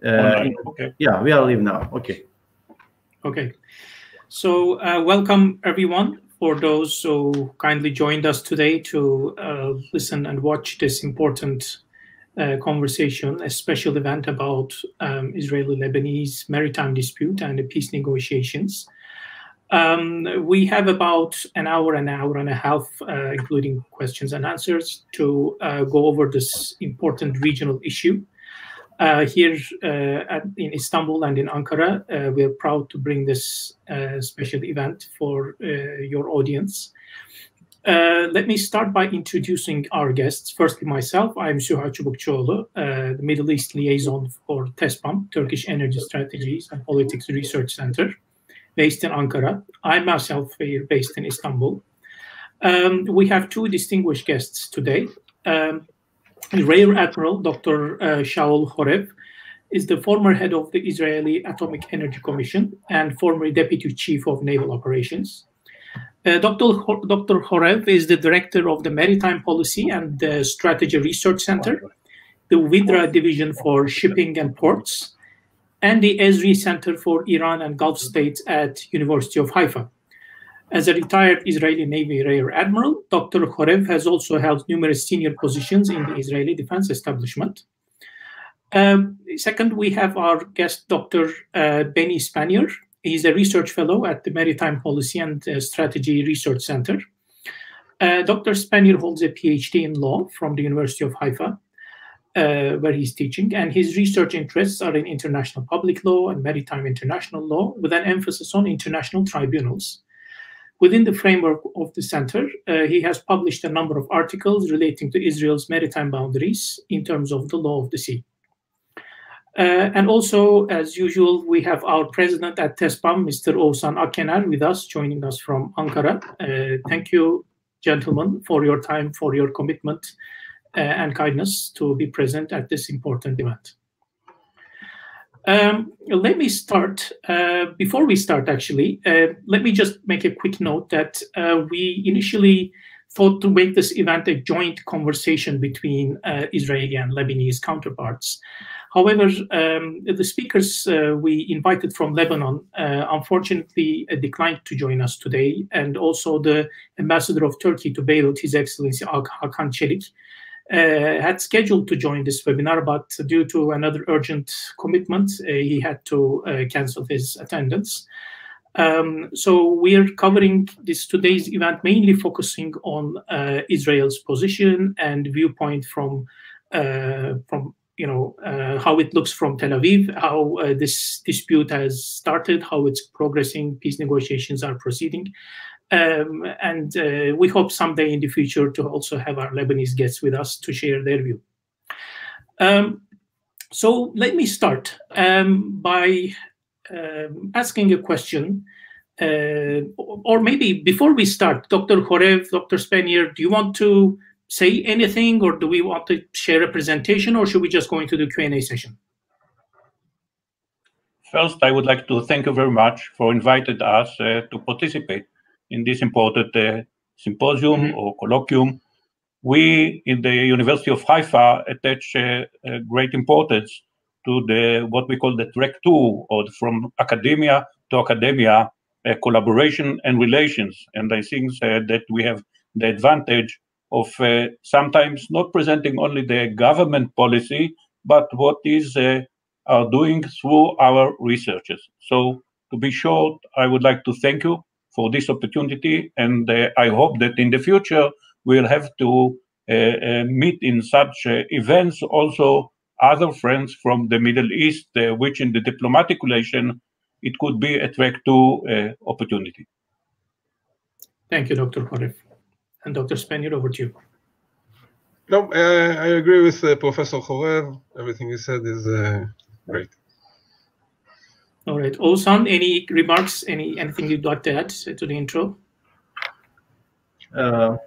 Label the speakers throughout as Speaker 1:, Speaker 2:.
Speaker 1: Okay.
Speaker 2: Yeah, we are live now. Okay.
Speaker 3: Okay. So welcome everyone. For those who kindly joined us today to listen and watch this important conversation, a special event about Israeli-Lebanese maritime dispute and the peace negotiations. We have about an hour and a half, including questions and answers, to go over this important regional issue. Here in Istanbul and in Ankara, we are proud to bring this special event for your audience. Let me start by introducing our guests. Firstly, myself, I'm Süha Çubukçuoğlu, the Middle East liaison for TESPAM, Turkish Energy Strategies and Politics Research Center, based in Ankara. I'm myself based in Istanbul. We have two distinguished guests today. Rear Admiral Dr. Shaul Chorev is the former head of the Israeli Atomic Energy Commission and former Deputy Chief of Naval Operations. Dr. Chorev is the director of the Maritime Policy and the Strategy Research Center, the WIDRA Division for Shipping and Ports, and the ESRI Center for Iran and Gulf States at University of Haifa. As a retired Israeli Navy Rear Admiral, Dr. Chorev has also held numerous senior positions in the Israeli defense establishment. Second, we have our guest, Dr. Benny Spanier. He's a research fellow at the Maritime Policy and Strategy Research Center. Dr. Spanier holds a PhD in law from the University of Haifa, where he's teaching, and his research interests are in international public law and maritime international law, with an emphasis on international tribunals. Within the framework of the center, he has published a number of articles relating to Israel's maritime boundaries in terms of the law of the sea. And also, as usual, we have our president at TESPAM, Mr. Oğuzhan Akyener, with us, joining us from Ankara. Thank you, gentlemen, for your time, for your commitment and kindness to be present at this important event. Let me start. Before we start, actually, let me just make a quick note that we initially thought to make this event a joint conversation between Israeli and Lebanese counterparts. However, the speakers we invited from Lebanon unfortunately declined to join us today, and also the ambassador of Turkey to Beirut, His Excellency Hakan Çelik, had scheduled to join this webinar, but due to another urgent commitment, he had to cancel his attendance. So we are covering today's event mainly focusing on Israel's position and viewpoint from how it looks from Tel Aviv, how this dispute has started, how it's progressing, peace negotiations are proceeding. And we hope someday in the future to also have our Lebanese guests with us to share their view. So let me start by asking a question, or maybe before we start, Dr. Chorev, Dr. Spanier, do you want to say anything, or do we want to share a presentation, or should we just go into the Q&A session?
Speaker 1: First, I would like to thank you very much for inviting us to participate in this important symposium or colloquium. We in the University of Haifa attach great importance to what we call the track 2, or from academia to academia, collaboration and relations. And I think that we have the advantage of sometimes not presenting only the government policy, but what is are doing through our researchers. So to be short, I would like to thank you for this opportunity, and I hope that in the future we'll have to meet in such events also other friends from the Middle East, which in the diplomatic relation, it could be a track 2 opportunity.
Speaker 3: Thank you, Dr. Chorev. And Dr. Spanier, over to you.
Speaker 4: No, I agree with Professor Chorev. Everything he said is great.
Speaker 3: All right. Oğuzhan, any remarks, anything you'd like to add to the intro?
Speaker 2: I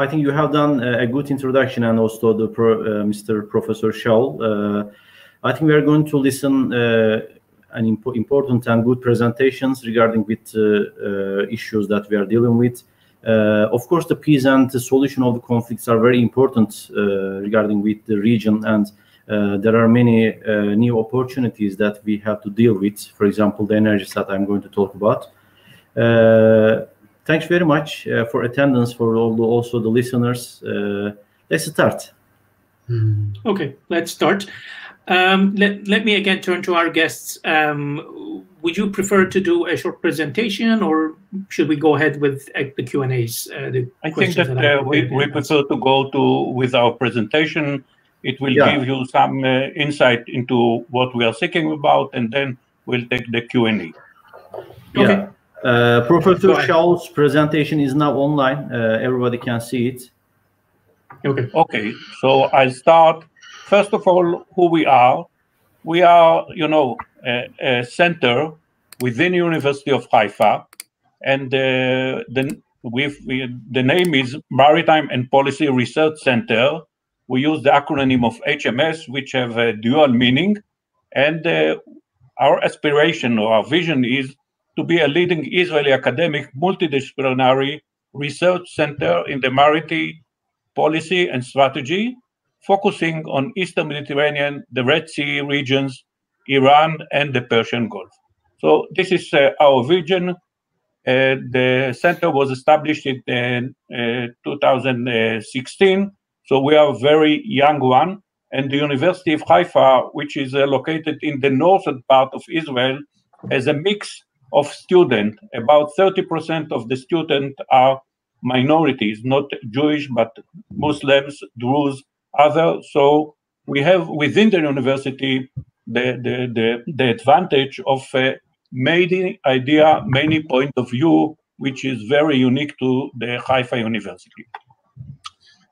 Speaker 2: think you have done a good introduction, and also the Mr. Professor Shaul. I think we are going to listen an important and good presentations regarding with issues that we are dealing with. Of course, the peace and the solution of the conflicts are very important regarding with the region, and there are many new opportunities that we have to deal with. For example, the energy that I'm going to talk about. Thanks very much for attendance, for also the listeners. Let's start.
Speaker 3: Okay, let's start. Let me again turn to our guests. Would you prefer to do a short presentation, or should we go ahead with the Q&As?
Speaker 1: I think that we prefer to go with our presentation. It will give you some insight into what we are thinking about, and then we'll take the Q&A.
Speaker 3: Okay.
Speaker 2: Professor Shaul's presentation is now online. Everybody can see it.
Speaker 3: Okay.
Speaker 1: Okay, so I'll start. First of all, who we are. We are, a center within the University of Haifa, and the name is Maritime and Policy Research Center. We use the acronym of HMS, which have a dual meaning, and our aspiration or our vision is to be a leading Israeli academic multidisciplinary research center in the maritime policy and strategy, focusing on Eastern Mediterranean, the Red Sea regions, Iran, and the Persian Gulf. So this is our vision. The center was established in 2016, so we are a very young one. And the University of Haifa, which is located in the northern part of Israel, has a mix of students. About 30% of the students are minorities, not Jewish, but Muslims, Druze, other. So we have within the university the advantage of many idea, many point of view, which is very unique to the Haifa University.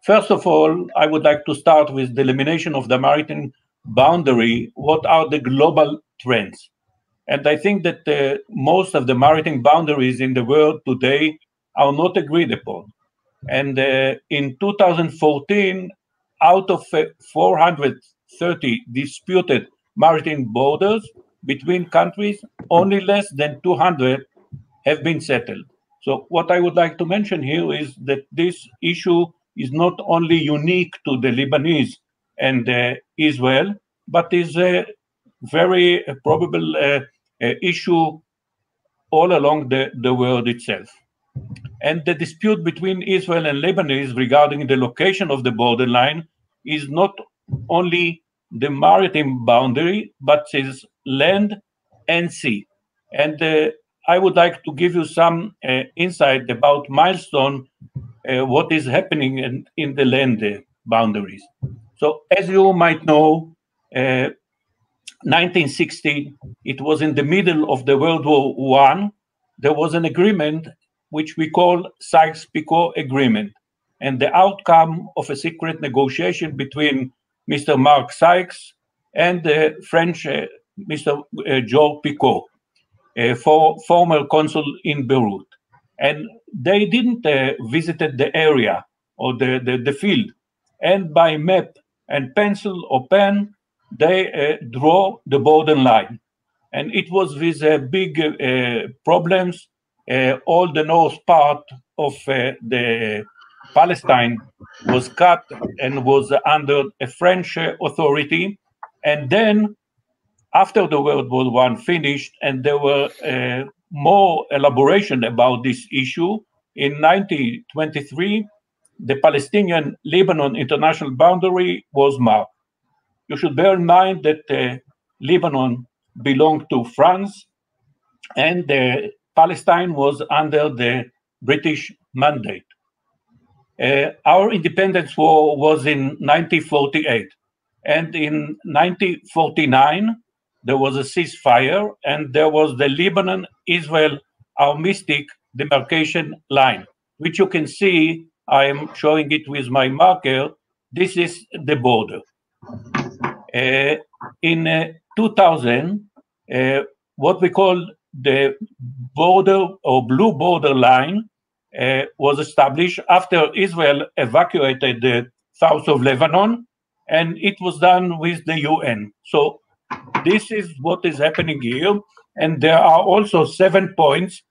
Speaker 1: First of all, I would like to start with the elimination of the maritime boundary. What are the global trends? And I think that most of the maritime boundaries in the world today are not agreed upon. And in 2014, out of 430 disputed maritime borders between countries, only less than 200 have been settled. So what I would like to mention here is that this issue is not only unique to the Lebanese and Israel, but is a very probable issue all along the world itself. And the dispute between Israel and Lebanese regarding the location of the borderline is not only the maritime boundary, but is land and sea. And I would like to give you some insight about milestone, what is happening in the land boundaries. So as you might know, 1960, it was in the middle of the World War I. There was an agreement which we call Sykes-Picot Agreement, and the outcome of a secret negotiation between Mr. Mark Sykes and the French Mr. Georges Picot, former consul in Beirut. And they didn't visit the area or the field, and by map and pencil or pen, they draw the border line. And it was with big problems. All the north part of the Palestine was cut and was under a French authority. And then after the World War I finished, and there were more elaboration about this issue, in 1923, the Palestinian-Lebanon international boundary was marked. You should bear in mind that Lebanon belonged to France, and Palestine was under the British mandate. Our independence war was in 1948, and in 1949, there was a ceasefire, and there was the Lebanon-Israel armistice demarcation line, which you can see. I am showing it with my marker. This is the border. In 2000, what we call the border or blue border line was established after Israel evacuated the south of Lebanon, and it was done with the UN. So this is what is happening here. And there are also 7 points,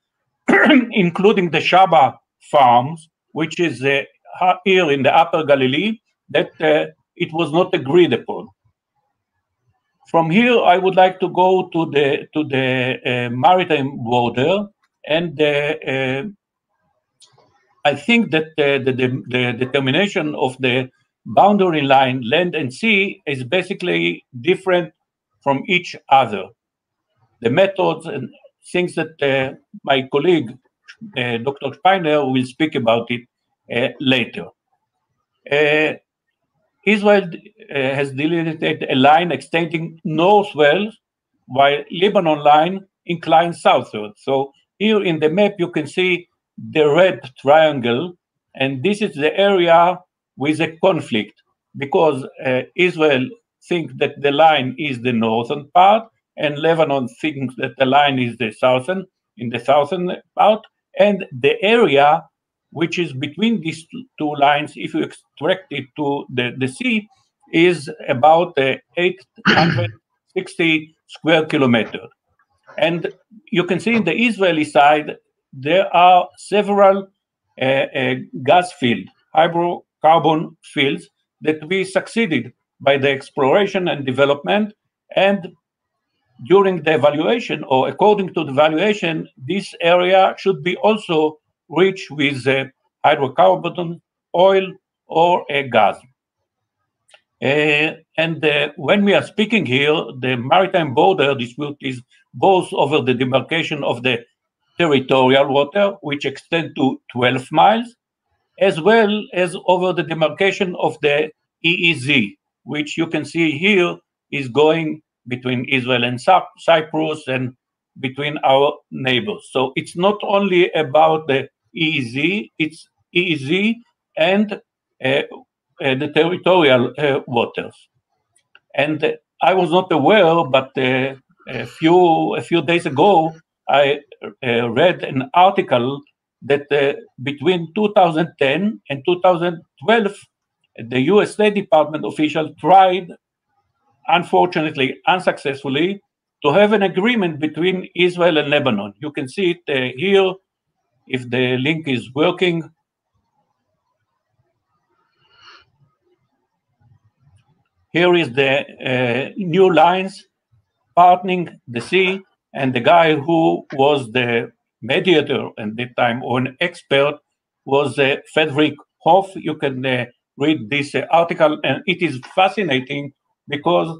Speaker 1: including the Shaba farms, which is here in the Upper Galilee, that it was not agreed upon. From here, I would like to go to the maritime border, and I think that the determination of the boundary line, land and sea, is basically different from each other. The methods and things that my colleague, Dr. Spanier, will speak about it later. Israel has delimited a line extending northward, while Lebanon line inclines southward. So here in the map, you can see the red triangle, and this is the area with a conflict, because Israel thinks that the line is the northern part, and Lebanon thinks that the line is the southern part, and the area which is between these two lines, if you extract it to the sea, is about 860 square kilometers. And you can see in the Israeli side, there are several gas fields, hydrocarbon fields, that we succeeded by the exploration and development. And during the evaluation, or according to the evaluation, this area should be also rich with hydrocarbon, oil, or gas. And when we are speaking here, the maritime border dispute is both over the demarcation of the territorial water, which extend to 12 miles, as well as over the demarcation of the EEZ, which you can see here is going between Israel and Cyprus and between our neighbors. So it's not only about the EEZ, it's EEZ and the territorial waters. And I was not aware, but a few days ago, I read an article that between 2010 and 2012, the US State Department official tried, unfortunately unsuccessfully, to have an agreement between Israel and Lebanon. You can see it here, if the link is working. Here is the new lines parting the sea, and the guy who was the mediator at that time, or an expert, was Frederick Hoff. You can read this article, and it is fascinating because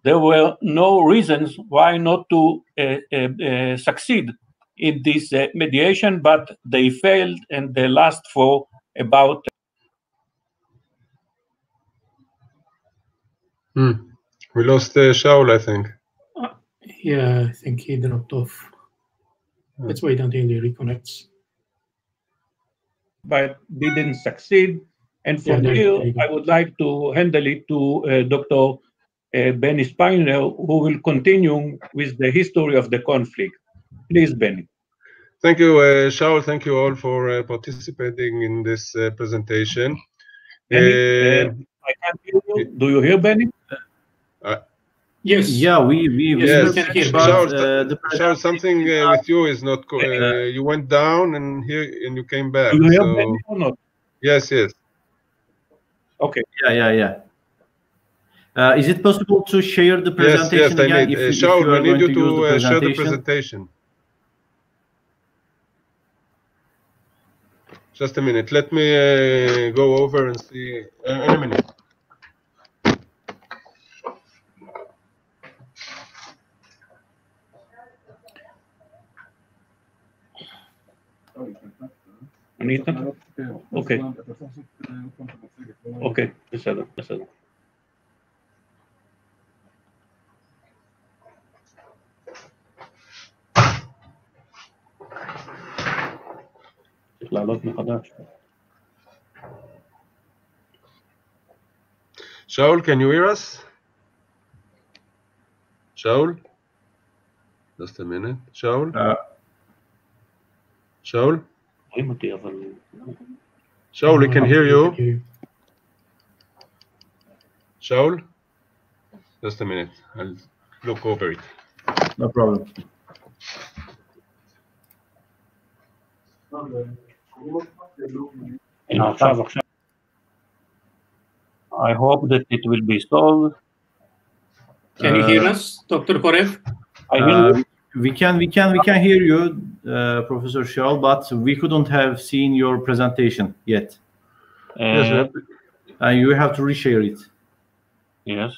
Speaker 1: there were no reasons why not to succeed in this mediation, but they failed, and they last for about.
Speaker 4: We lost Shaul, I think.
Speaker 3: Yeah, I think he dropped off. Let's wait until he reconnects.
Speaker 1: But didn't succeed. And from here, I would like to handle it to Dr. Benny Spanier, who will continue with the history of the conflict. Please, Benny.
Speaker 4: Thank you, Shaul. Thank you all for participating in this presentation.
Speaker 1: Benny, I can't hear you. Do you hear Benny?
Speaker 3: Yes.
Speaker 2: Yeah, we
Speaker 4: yes.
Speaker 3: can hear.
Speaker 4: Shaul, something with you is not. You went down and you came back.
Speaker 1: Do you hear Benny or not?
Speaker 4: Yes.
Speaker 1: Okay.
Speaker 2: Yeah. Is it possible to share the presentation
Speaker 4: again?
Speaker 2: If
Speaker 4: Shaul,
Speaker 2: you are
Speaker 4: we need you
Speaker 2: to
Speaker 4: share the presentation. Just a minute. Let me go over and see. In a minute.
Speaker 1: Anita? Okay. Okay, בסדר. צריך לעלות מחדש.
Speaker 4: Shaul, can you hear us? Shaul? Just a minute. Shaul? Shaul? Shaul, we can hear you. Shaul? Just a minute. I'll look over it.
Speaker 2: No problem.
Speaker 1: I hope that it will be solved.
Speaker 3: Can you hear us, Dr. Chorev?
Speaker 1: I hear you.
Speaker 2: We can hear you, Professor Shaul, but we couldn't have seen your presentation yet.
Speaker 4: Yes,
Speaker 2: You have to reshare it.
Speaker 1: Yes.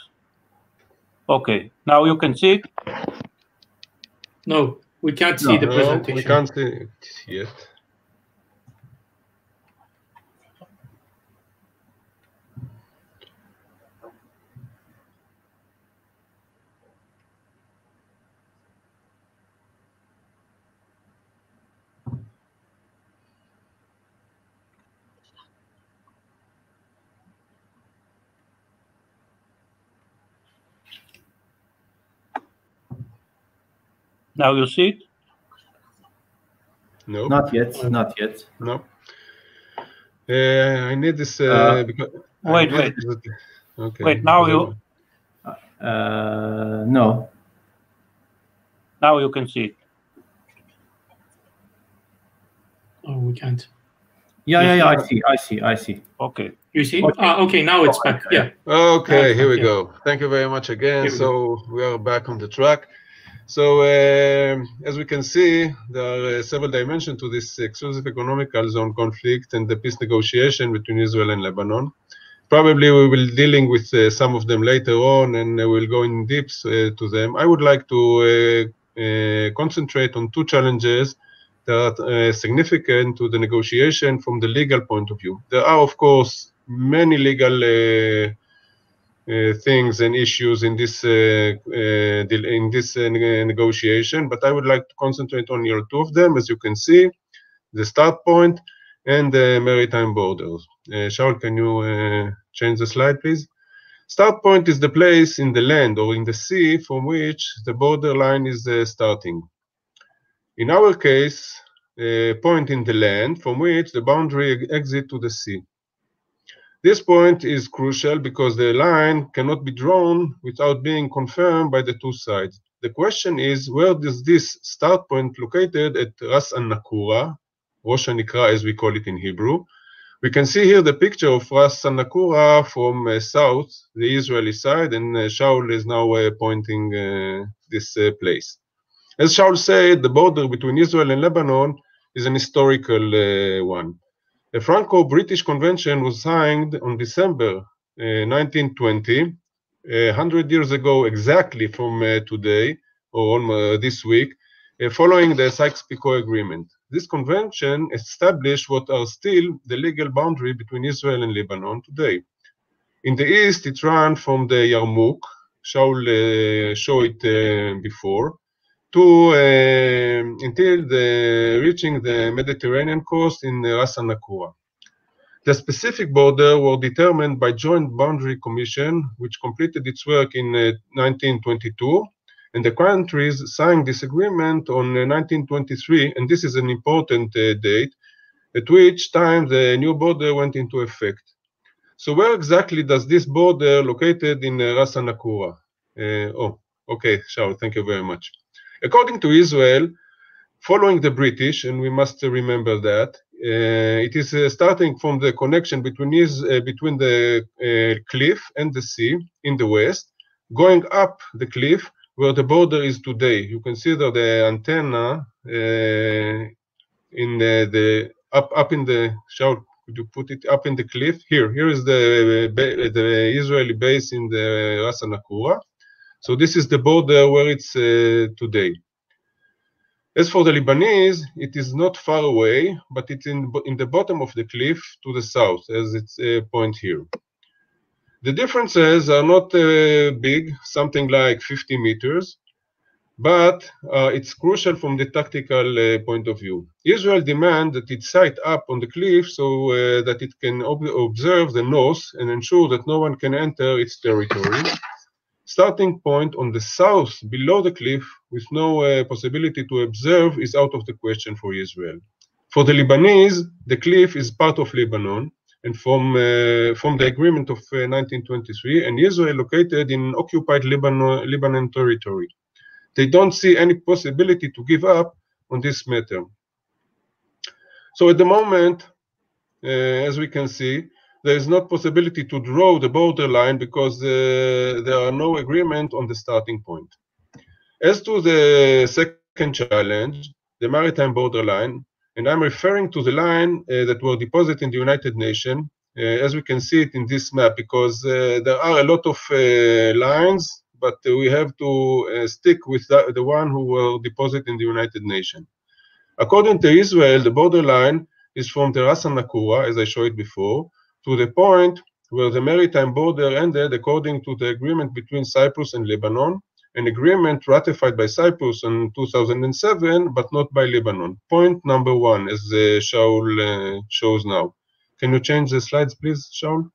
Speaker 1: Okay. Now you can see it?
Speaker 3: No, we can't see the presentation.
Speaker 4: We can't see it yet.
Speaker 1: Now you see it?
Speaker 4: No.
Speaker 2: Not yet. Not yet.
Speaker 4: No. I need this. Because
Speaker 1: wait.
Speaker 4: Okay.
Speaker 1: Wait. Now you.
Speaker 2: No.
Speaker 1: Now you can see it.
Speaker 3: Oh, we can't.
Speaker 2: Yeah. I see.
Speaker 1: Okay.
Speaker 3: You see?
Speaker 2: Okay.
Speaker 3: Okay, now it's back. Yeah.
Speaker 4: Okay, here we go. Thank you very much again. So we are back on the track. So as we can see, there are several dimensions to this exclusive economical zone conflict and the peace negotiation between Israel and Lebanon. Probably we will dealing with some of them later on, and we'll go in deep to them. I would like to concentrate on two challenges that are significant to the negotiation from the legal point of view. There are, of course, many legal things and issues in this negotiation, but I would like to concentrate on two of them. As you can see, the start point and the maritime borders. Shaul, can you change the slide, please? Start point is the place in the land or in the sea from which the border line is starting. In our case, a point in the land from which the boundary exit to the sea. This point is crucial because the line cannot be drawn without being confirmed by the two sides. The question is, where does this start point located at Ras al-Nakura, Rosh Hanikra as we call it in Hebrew? We can see here the picture of Ras al-Nakura from south, the Israeli side, and Shaul is now pointing this place. As Shaul said, the border between Israel and Lebanon is an historical one. The Franco-British Convention was signed on December 1920, 100 years ago exactly from today, or on this week, following the Sykes-Picot Agreement. This convention established what are still the legal boundary between Israel and Lebanon today. In the east, it ran from the Yarmouk, Shaul showed it before, to until reaching the Mediterranean coast in Ras al-Nakura. The specific border were determined by Joint Boundary Commission, which completed its work in 1922, and the countries signed this agreement on 1923, and this is an important date, at which time the new border went into effect. So where exactly does this border located in Ras al-Nakura? Okay, Shaul, thank you very much. According to Israel, following the British, and we must remember that, it is starting from the connection between the cliff and the sea in the west, going up the cliff where the border is today. You can see that the antenna in the up in the Shaul, could you put it up in the cliff? Here is the Israeli base in the Ras al-Nakura. So this is the border where it's today. As for the Lebanese, it is not far away, but it's in the bottom of the cliff to the south, as it's a point here. The differences are not big, something like 50 meters, but it's crucial from the tactical point of view. Israel demands that it site up on the cliff so that it can observe the north and ensure that no one can enter its territory. Starting point on the south below the cliff with no possibility to observe is out of the question for Israel. For the Lebanese, the cliff is part of Lebanon, and from the agreement of 1923, and Israel located in occupied Lebanon territory. They don't see any possibility to give up on this matter. So at the moment, as we can see, there is not possibility to draw the borderline because there are no agreement on the starting point. As to the second challenge, the maritime borderline, and I'm referring to the line that were deposited in the United Nations, as we can see it in this map, because there are a lot of lines, but we have to stick with the one who were deposited in the United Nations. According to Israel, the borderline is from the Ras Nakura, as I showed before, to the point where the maritime border ended according to the agreement between Cyprus and Lebanon, an agreement ratified by Cyprus in 2007, but not by Lebanon. Point number one, as Shaul shows now. Can you change the slides, please, Shaul?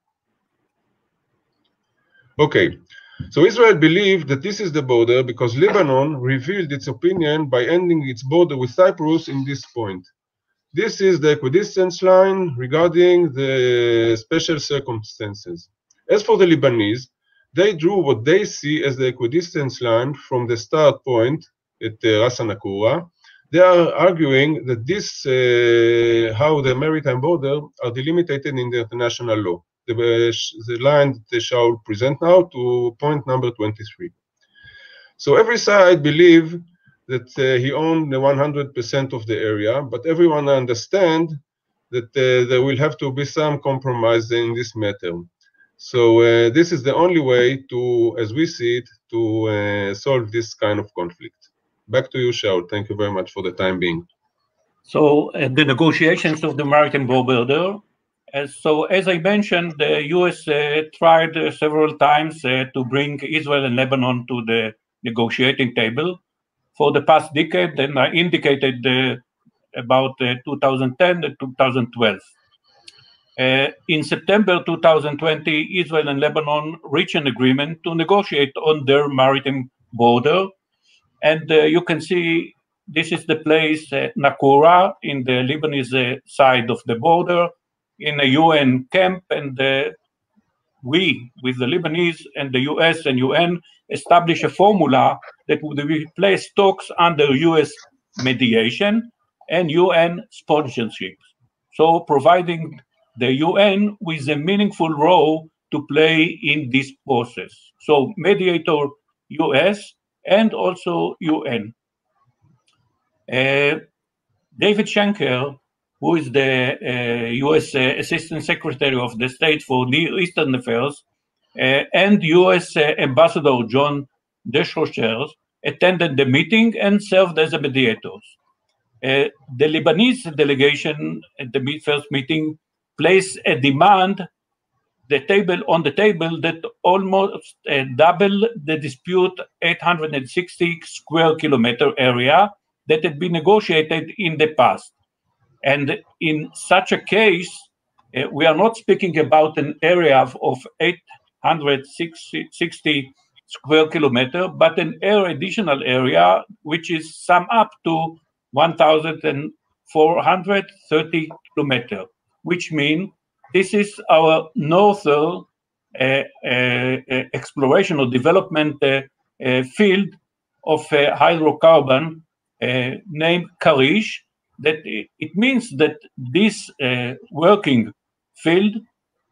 Speaker 4: Okay, so Israel believed that this is the border because Lebanon revealed its opinion by ending its border with Cyprus in this point. This is the equidistance line regarding the special circumstances. As for the Lebanese, they drew what they see as the equidistance line from the start point at Ras Nakura. They are arguing that this, how the maritime border are delimited in the international law. The line that Shaul present now to point number 23. So every side believe that he owned 100% of the area, but everyone understand that there will have to be some compromise in this matter. So this is the only way to, as we see it, to solve this kind of conflict. Back to you, Shaul. Thank you very much for the time being.
Speaker 1: So the negotiations of the maritime border. So as I mentioned, the U.S. tried several times to bring Israel and Lebanon to the negotiating table for the past decade, and I indicated about 2010 and 2012. In September 2020, Israel and Lebanon reached an agreement to negotiate on their maritime border. And you can see this is the place, Nakura, in the Lebanese side of the border, in a UN camp. And we, with the Lebanese and the US and UN, established a formula that would replace talks under US mediation and UN sponsorship. So providing the UN with a meaningful role to play in this process. So mediator US and also UN. David Schenker, who is the US Assistant Secretary of the State for Near Eastern Affairs, and US Ambassador John Desrochers attended the meeting and served as a mediators. The Lebanese delegation at the first meeting placed a demand on the table that almost double the dispute 860 square kilometer area that had been negotiated in the past. And in such a case, we are not speaking about an area of 860 square kilometer, but an additional area which is sum up to 1,430 kilometer, which means this is our northern exploration or development field of hydrocarbon named Karish. That it means that this working field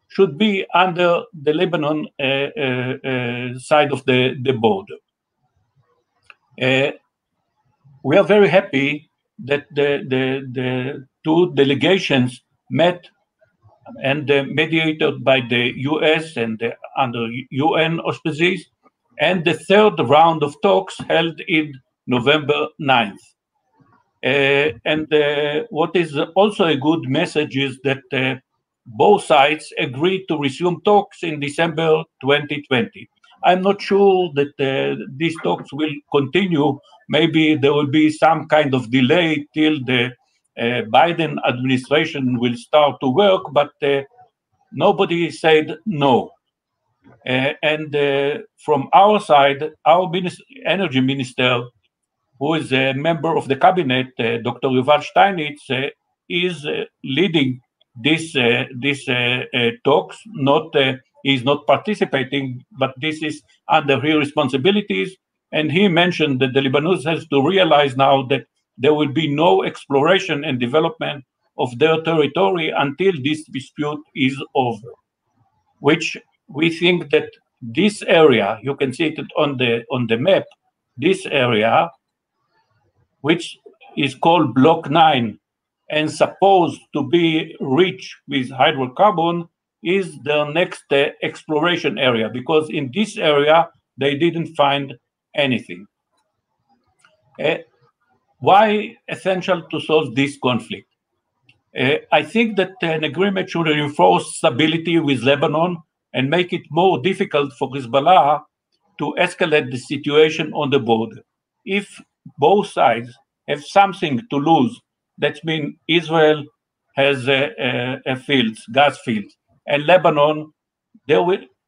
Speaker 1: should be under the Lebanon side of the border. We are very happy that the two delegations met and mediated by the US and under UN auspices, and the third round of talks held in November 9th. And what is also a good message is that both sides agreed to resume talks in December 2020. I'm not sure that these talks will continue. Maybe there will be some kind of delay till the Biden administration will start to work, but nobody said no. And from our side, our energy minister, who is a member of the cabinet, Dr. Yuval Steinitz, is leading this talks. He's not participating, but this is under his responsibilities. And he mentioned that the Lebanese has to realize now that there will be no exploration and development of their territory until this dispute is over. which we think that this area, you can see it on the map, this area, which is called Block 9 and supposed to be rich with hydrocarbon, is the next exploration area, because in this area they didn't find anything. Why essential to solve this conflict? I think that an agreement should reinforce stability with Lebanon and make it more difficult for Hezbollah to escalate the situation on the border. If both sides have something to lose, that means Israel has fields, gas fields, and Lebanon,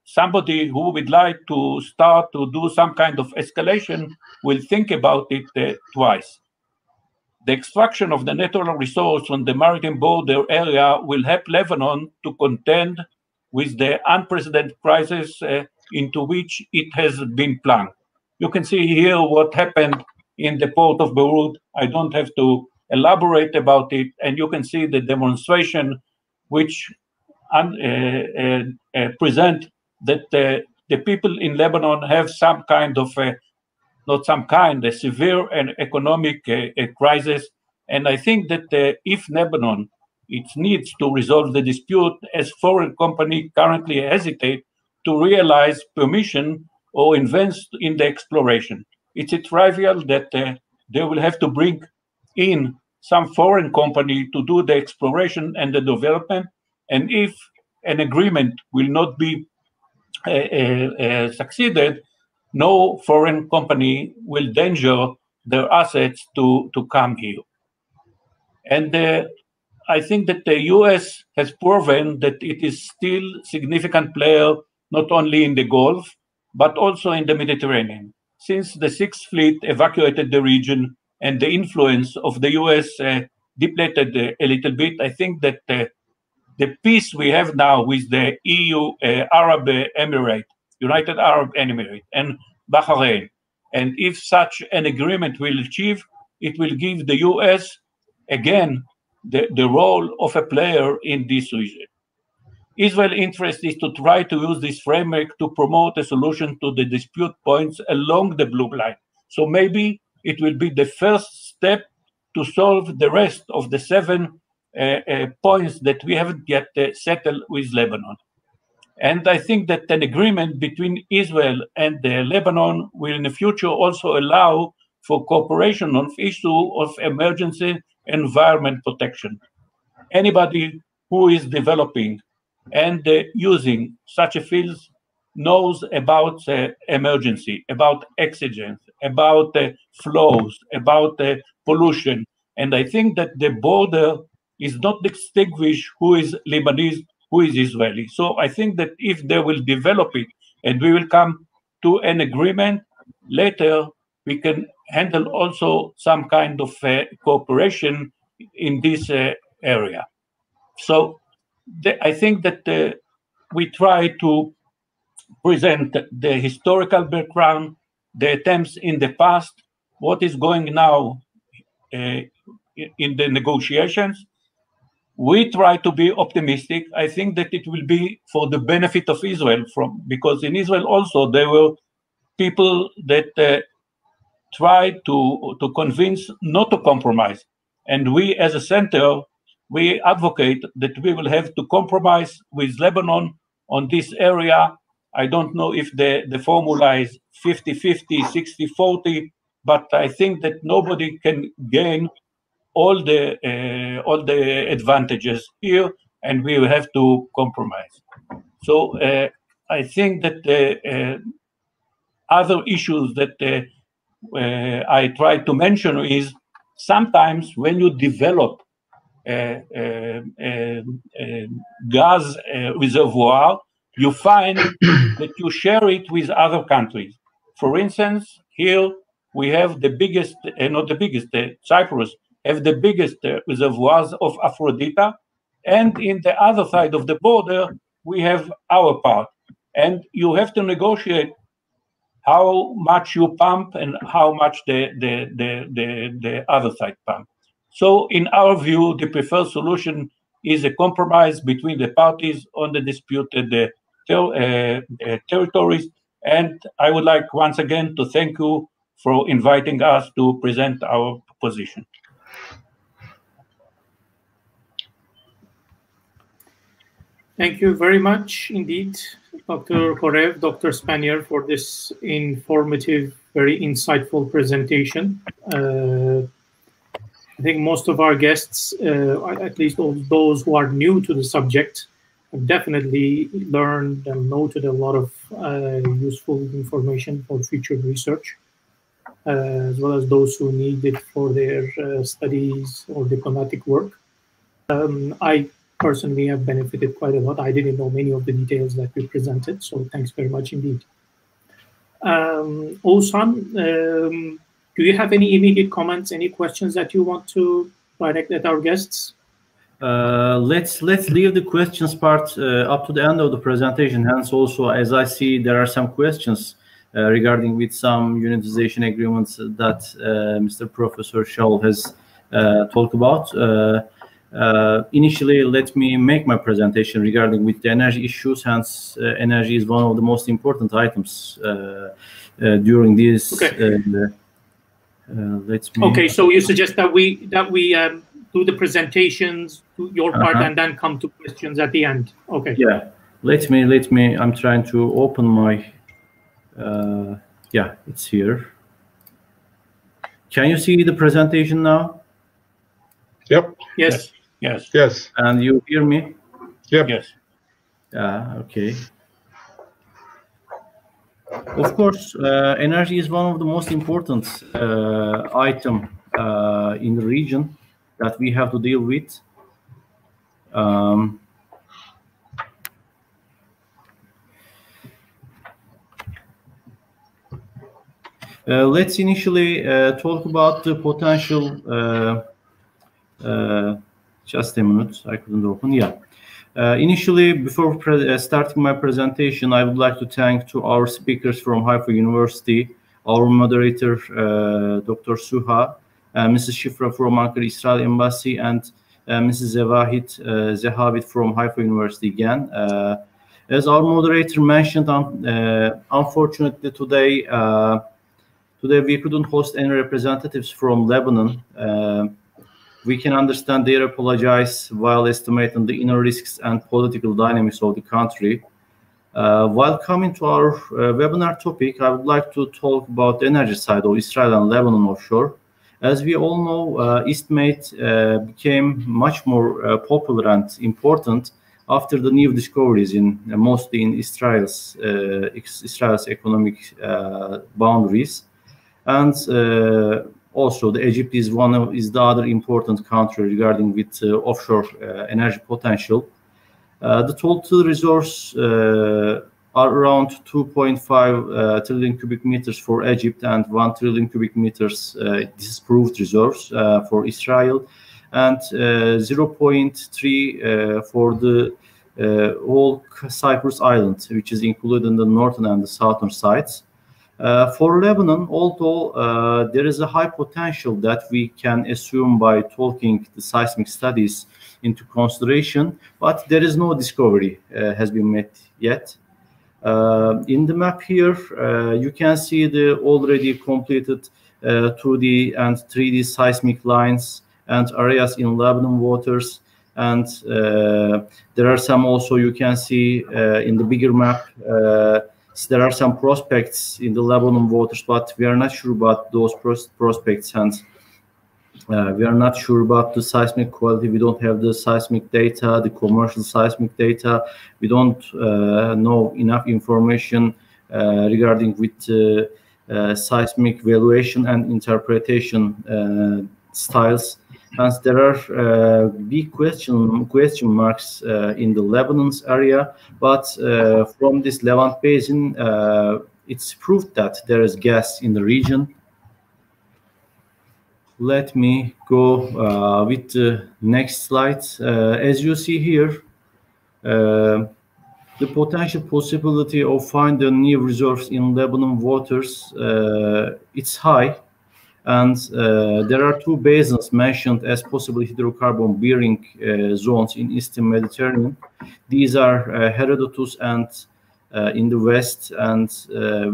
Speaker 1: somebody who would like to start to do some kind of escalation will think about it twice. The extraction of the natural resource on the maritime border area will help Lebanon to contend with the unprecedented crisis into which it has been plunged. You can see here what happened in the port of Beirut. I don't have to elaborate about it, and you can see the demonstration which present that the people in Lebanon have some kind of a severe and economic crisis. And I think that if Lebanon it needs to resolve the dispute, as foreign companies currently hesitate to realize permission or invest in the exploration. It's trivial that they will have to bring in some foreign company to do the exploration and the development. And if an agreement will not be succeeded, no foreign company will danger their assets to come here. And I think that the US has proven that it is still a significant player, not only in the Gulf, but also in the Mediterranean. Since the Sixth Fleet evacuated the region and the influence of the US depleted a little bit, I think that the peace we have now with the EU, Arab Emirate, United Arab Emirates, and Bahrain, and if such an agreement will achieve, it will give the US, again, the role of a player in this region. Israel's interest is to try to use this framework to promote a solution to the dispute points along the blue line. So maybe it will be the first step to solve the rest of the 7 points that we haven't yet settled with Lebanon. And I think that an agreement between Israel and Lebanon will in the future also allow for cooperation on issue of emergency environment protection. Anybody who is developing and using such a field knows about emergency, about exigence, about flows, about pollution. And I think that the border is not distinguished who is Lebanese, who is Israeli. So I think that if they will develop it and we will come to an agreement, later we can handle also some kind of cooperation in this area. So I think that we try to present the historical background, the attempts in the past, what is going now in the negotiations. We try to be optimistic. I think that it will be for the benefit of Israel, because in Israel also there were people that tried to convince not to compromise. And we as a center, we advocate that we will have to compromise with Lebanon on this area. I don't know if the formula is 50-50, 60-40, but I think that nobody can gain all the advantages here, and we will have to compromise. So I think that other issues that I try to mention is sometimes when you develop gas reservoir, you find that you share it with other countries. For instance, here we have the biggest, not the biggest, Cyprus have the biggest reservoirs of Aphrodite, and in the other side of the border, we have our part. And you have to negotiate how much you pump and how much the other side pump. So in our view, the preferred solution is a compromise between the parties on the disputed territories. And I would like once again to thank you for inviting us to present our position.
Speaker 3: Thank you very much indeed, Dr. Chorev, Dr. Spanier, for this informative, very insightful presentation. I think most of our guests, at least all those who are new to the subject, have definitely learned and noted a lot of useful information for future research, as well as those who need it for their studies or diplomatic work. I personally have benefited quite a lot. I didn't know many of the details that we presented, so thanks very much indeed. Oğuzhan, do you have any immediate comments, any questions that you want to direct at our guests?
Speaker 2: Let's leave the questions part up to the end of the presentation. Hence, also, as I see, there are some questions regarding with some unitization agreements that Mr. Professor Shaul has talked about. Initially, let me make my presentation regarding with the energy issues. Hence, energy is one of the most important items during this.
Speaker 3: Okay. Okay, so you suggest that we do the presentations, do your part, and then come to questions at the end. Okay.
Speaker 2: Yeah. Let me. I'm trying to open my. Yeah, it's here. Can you see the presentation now?
Speaker 4: Yep.
Speaker 3: Yes.
Speaker 1: Yes.
Speaker 4: Yes.
Speaker 2: And you hear me?
Speaker 4: Yep.
Speaker 1: Yes.
Speaker 2: Okay. Of course, energy is one of the most important item in the region that we have to deal with. Let's initially talk about the potential. Just a minute, I couldn't open. Yeah. Initially, before starting my presentation, I would like to thank to our speakers from Haifa University, our moderator, Dr. Süha, Mrs. Shifra from Ankara Israel Embassy, and Mrs. Zehavit from Haifa University again. As our moderator mentioned, unfortunately today we couldn't host any representatives from Lebanon. We can understand they apologize while estimating the inner risks and political dynamics of the country. While coming to our webinar topic, I would like to talk about the energy side of Israel and Lebanon offshore. As we all know, Eastmate became much more popular and important after the new discoveries mostly in Israel's economic boundaries, and also the Egypt is the other important country regarding with offshore energy potential. The total resource are around 2.5 trillion cubic meters for Egypt and 1 trillion cubic meters disproved resource for Israel, and 0.3 for the whole Cyprus Island, which is included in the northern and the southern sides. For Lebanon, although there is a high potential that we can assume by taking the seismic studies into consideration, but there is no discovery has been made yet. In the map here, you can see the already completed 2D and 3D seismic lines and areas in Lebanon waters, and there are some also you can see in the bigger map. There are some prospects in the Lebanon waters, but we are not sure about those prospects, and we are not sure about the seismic quality. We don't have the seismic data, the commercial seismic data. We don't know enough information regarding with seismic valuation and interpretation styles. Hence, there are big question marks in the Lebanon's area, but from this Levant basin, it's proved that there is gas in the region. Let me go with the next slide. As you see here, the potential possibility of finding new reserves in Lebanon waters, it's high. And there are two basins mentioned as possible hydrocarbon-bearing zones in Eastern Mediterranean. These are Herodotus and in the west, and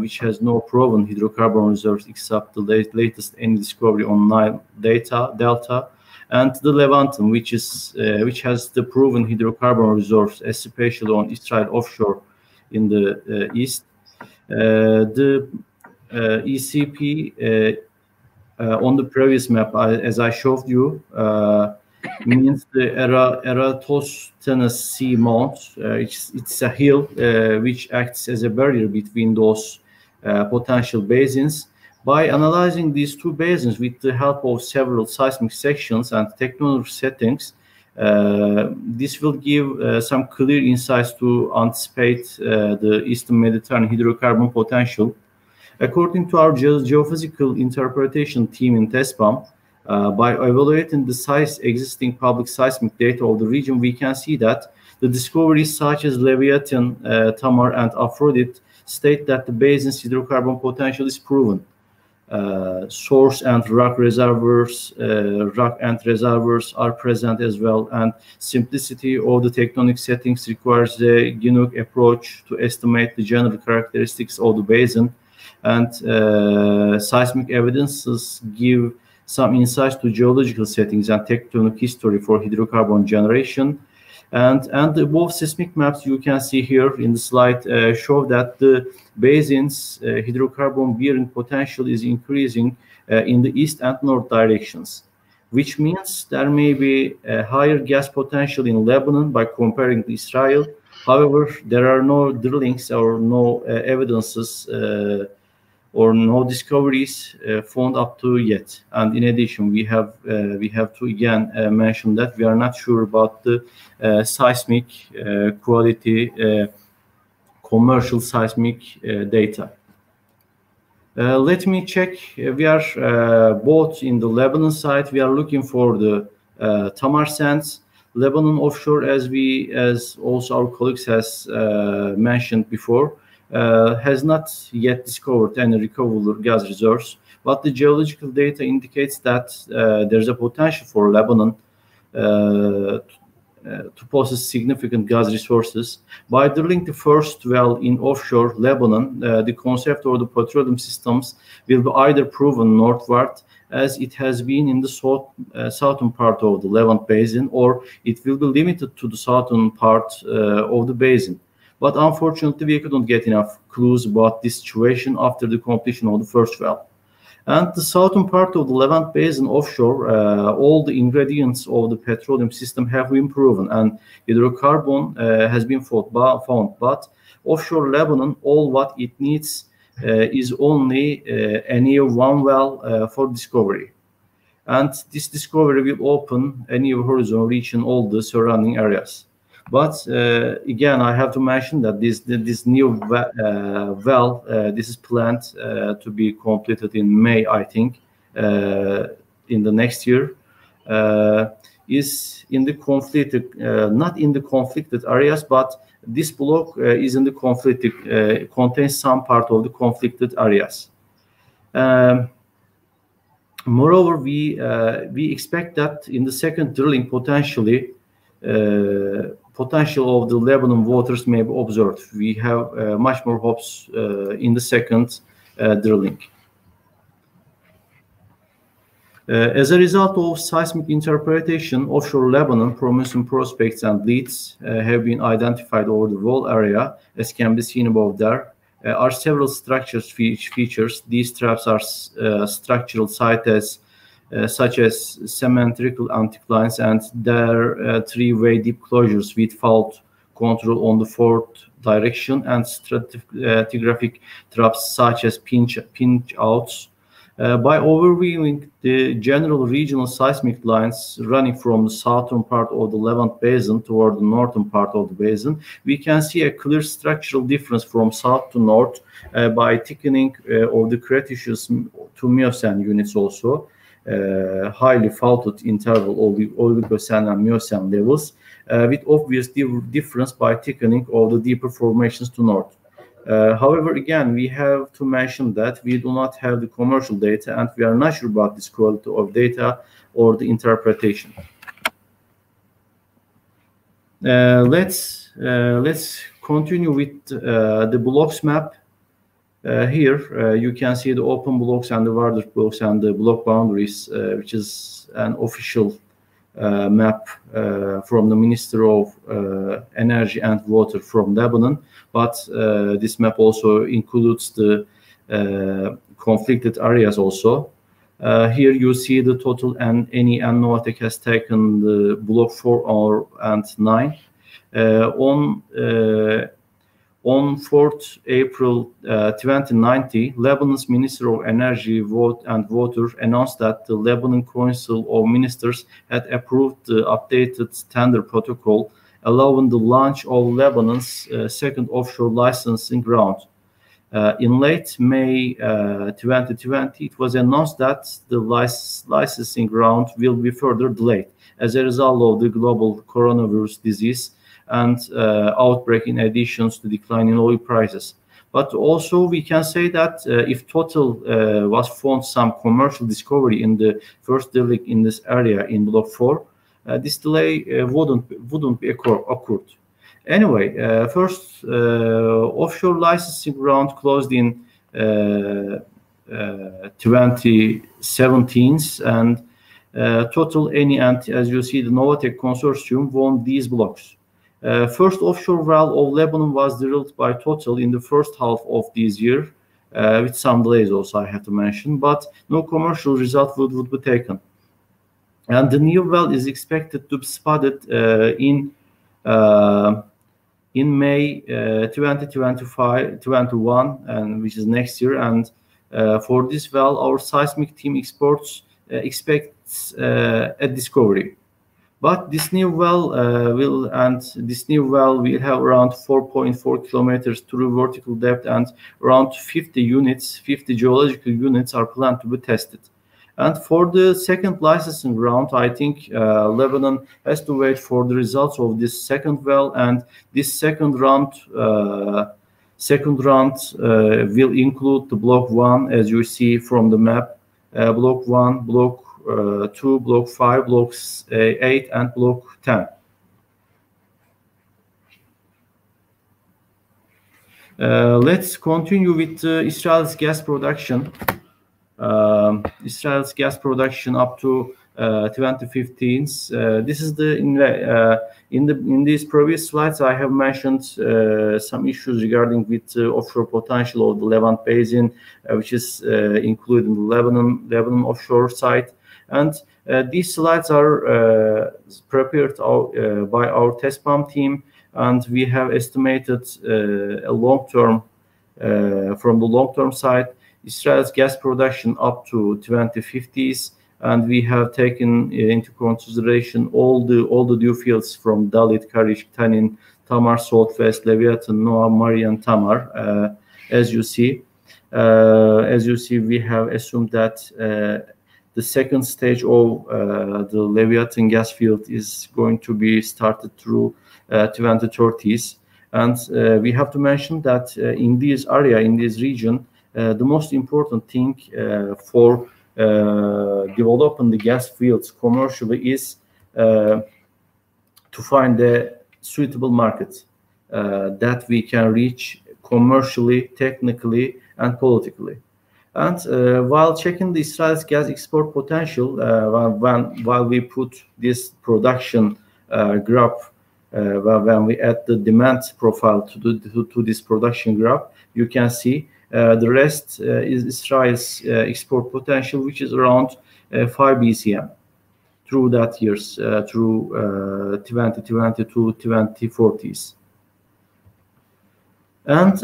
Speaker 2: which has no proven hydrocarbon reserves except the latest any discovery on Nile Delta, and the Lebanon, which has the proven hydrocarbon reserves, especially on Israel offshore in the east. The ECP on the previous map, as I showed you, means the Eratosthenes Sea Mount. It's a hill which acts as a barrier between those potential basins. By analyzing these two basins with the help of several seismic sections and technology settings, this will give some clear insights to anticipate the Eastern Mediterranean hydrocarbon potential. According to our geophysical interpretation team in TESPAM, by evaluating the existing public seismic data of the region, we can see that the discoveries such as Leviathan, Tamar, and Aphrodite state that the basin's hydrocarbon potential is proven. Source and rock reservoirs are present as well, and simplicity of the tectonic settings requires a unique approach to estimate the general characteristics of the basin, and seismic evidences give some insights to geological settings and tectonic history for hydrocarbon generation. And the above seismic maps you can see here in the slide show that the basin's hydrocarbon bearing potential is increasing in the east and north directions, which means there may be a higher gas potential in Lebanon by comparing to Israel. However, there are no drillings or no evidences or no discoveries found up to yet. And in addition, we have to again mention that we are not sure about the seismic quality, commercial seismic data. Let me check. We are both in the Lebanon side. We are looking for the Tamar sands. Lebanon offshore, as also our colleagues has mentioned before, has not yet discovered any recoverable gas reserves, but the geological data indicates that there's a potential for Lebanon to possess significant gas resources. By drilling the first well in offshore Lebanon, the concept of the petroleum systems will be either proven northward, as it has been in the southern part of the Levant Basin, or it will be limited to the southern part of the basin. But unfortunately, we couldn't get enough clues about this situation after the completion of the first well. And the southern part of the Levant Basin offshore, all the ingredients of the petroleum system have been proven, and hydrocarbon has been found. But offshore Lebanon, all what it needs is only a new one well for discovery. And this discovery will open a new horizon reaching all the surrounding areas. But again, I have to mention that this new well, this is planned to be completed in May, I think, in the next year, is in the conflicted, not in the conflicted areas, but this block is in the conflicted, contains some part of the conflicted areas. Moreover, we expect that in the second drilling, potentially, potential of the Lebanon waters may be observed. We have much more hopes in the second drilling. As a result of seismic interpretation, offshore Lebanon promising prospects and leads have been identified over the whole area, as can be seen above there. Are several structures features. These traps are structural sites such as symmetrical anticlines and their three-way deep closures with fault control on the fourth direction, and stratigraphic traps such as pinch outs. By overviewing the general regional seismic lines running from the southern part of the Levant Basin toward the northern part of the basin, we can see a clear structural difference from south to north by thickening of the Cretaceous to Miocene units also. Highly faulted interval of the Oligocene and Miocene levels, with obvious difference by thickening of the deeper formations to north. However, again, we have to mention that we do not have the commercial data, and we are not sure about this quality of data or the interpretation. Let's continue with the blocks map. Here you can see the open blocks and the water blocks and the block boundaries, which is an official map from the Minister of Energy and Water from Lebanon. But this map also includes the conflicted areas also. Here you see the total, and Eni and Novatek has taken the block 4 and 9. On 4th April 2019, Lebanon's Minister of Energy and Water announced that the Lebanon Council of Ministers had approved the updated tender protocol, allowing the launch of Lebanon's second offshore licensing round. In late May 2020, it was announced that the licensing round will be further delayed as a result of the global coronavirus disease and outbreak, in addition to decline in oil prices. But also we can say that if Total was found some commercial discovery in the first drilling in this area in Block 4, this delay wouldn't be occurred. Anyway, first offshore licensing round closed in 2017, and Total, Eni, and as you see, the Novatek consortium won these blocks. First offshore well of Lebanon was drilled by Total in the first half of this year, with some delays also, I have to mention, but no commercial result would be taken. And the new well is expected to be spotted in May 2021, and which is next year. And for this well, our seismic team expects a discovery. But this new well will have around 4.4 kilometers through vertical depth, and around 50 geological units are planned to be tested. And for the second licensing round, I think Lebanon has to wait for the results of this second well, and this second round will include the block 1, as you see from the map, block 1, block 2, block 5, blocks 8, and block 10. Let's continue with Israel's gas production. Israel's gas production up to 2015. This is in these previous slides I have mentioned some issues regarding with offshore potential of the Levant Basin, which is included in the Lebanon offshore site. And these slides are prepared by our TESPAM team, and we have estimated a long-term from the long-term side Israel's gas production up to 2050s, and we have taken into consideration all the new fields from Dalit, Karish, Tanin, Tamar, Southwest, Leviathan, Noah, Mari, and Tamar. As you see, we have assumed that the second stage of the Leviathan gas field is going to be started through 2030s, and we have to mention that in this area, in this region, the most important thing for developing the gas fields commercially is to find a suitable market that we can reach commercially, technically, and politically. And while checking the Israel's gas export potential, while we put this production graph, when we add the demand profile to this production graph, you can see the rest is Israel's export potential, which is around 5 BCM through that years, through 2020 to 2040s. And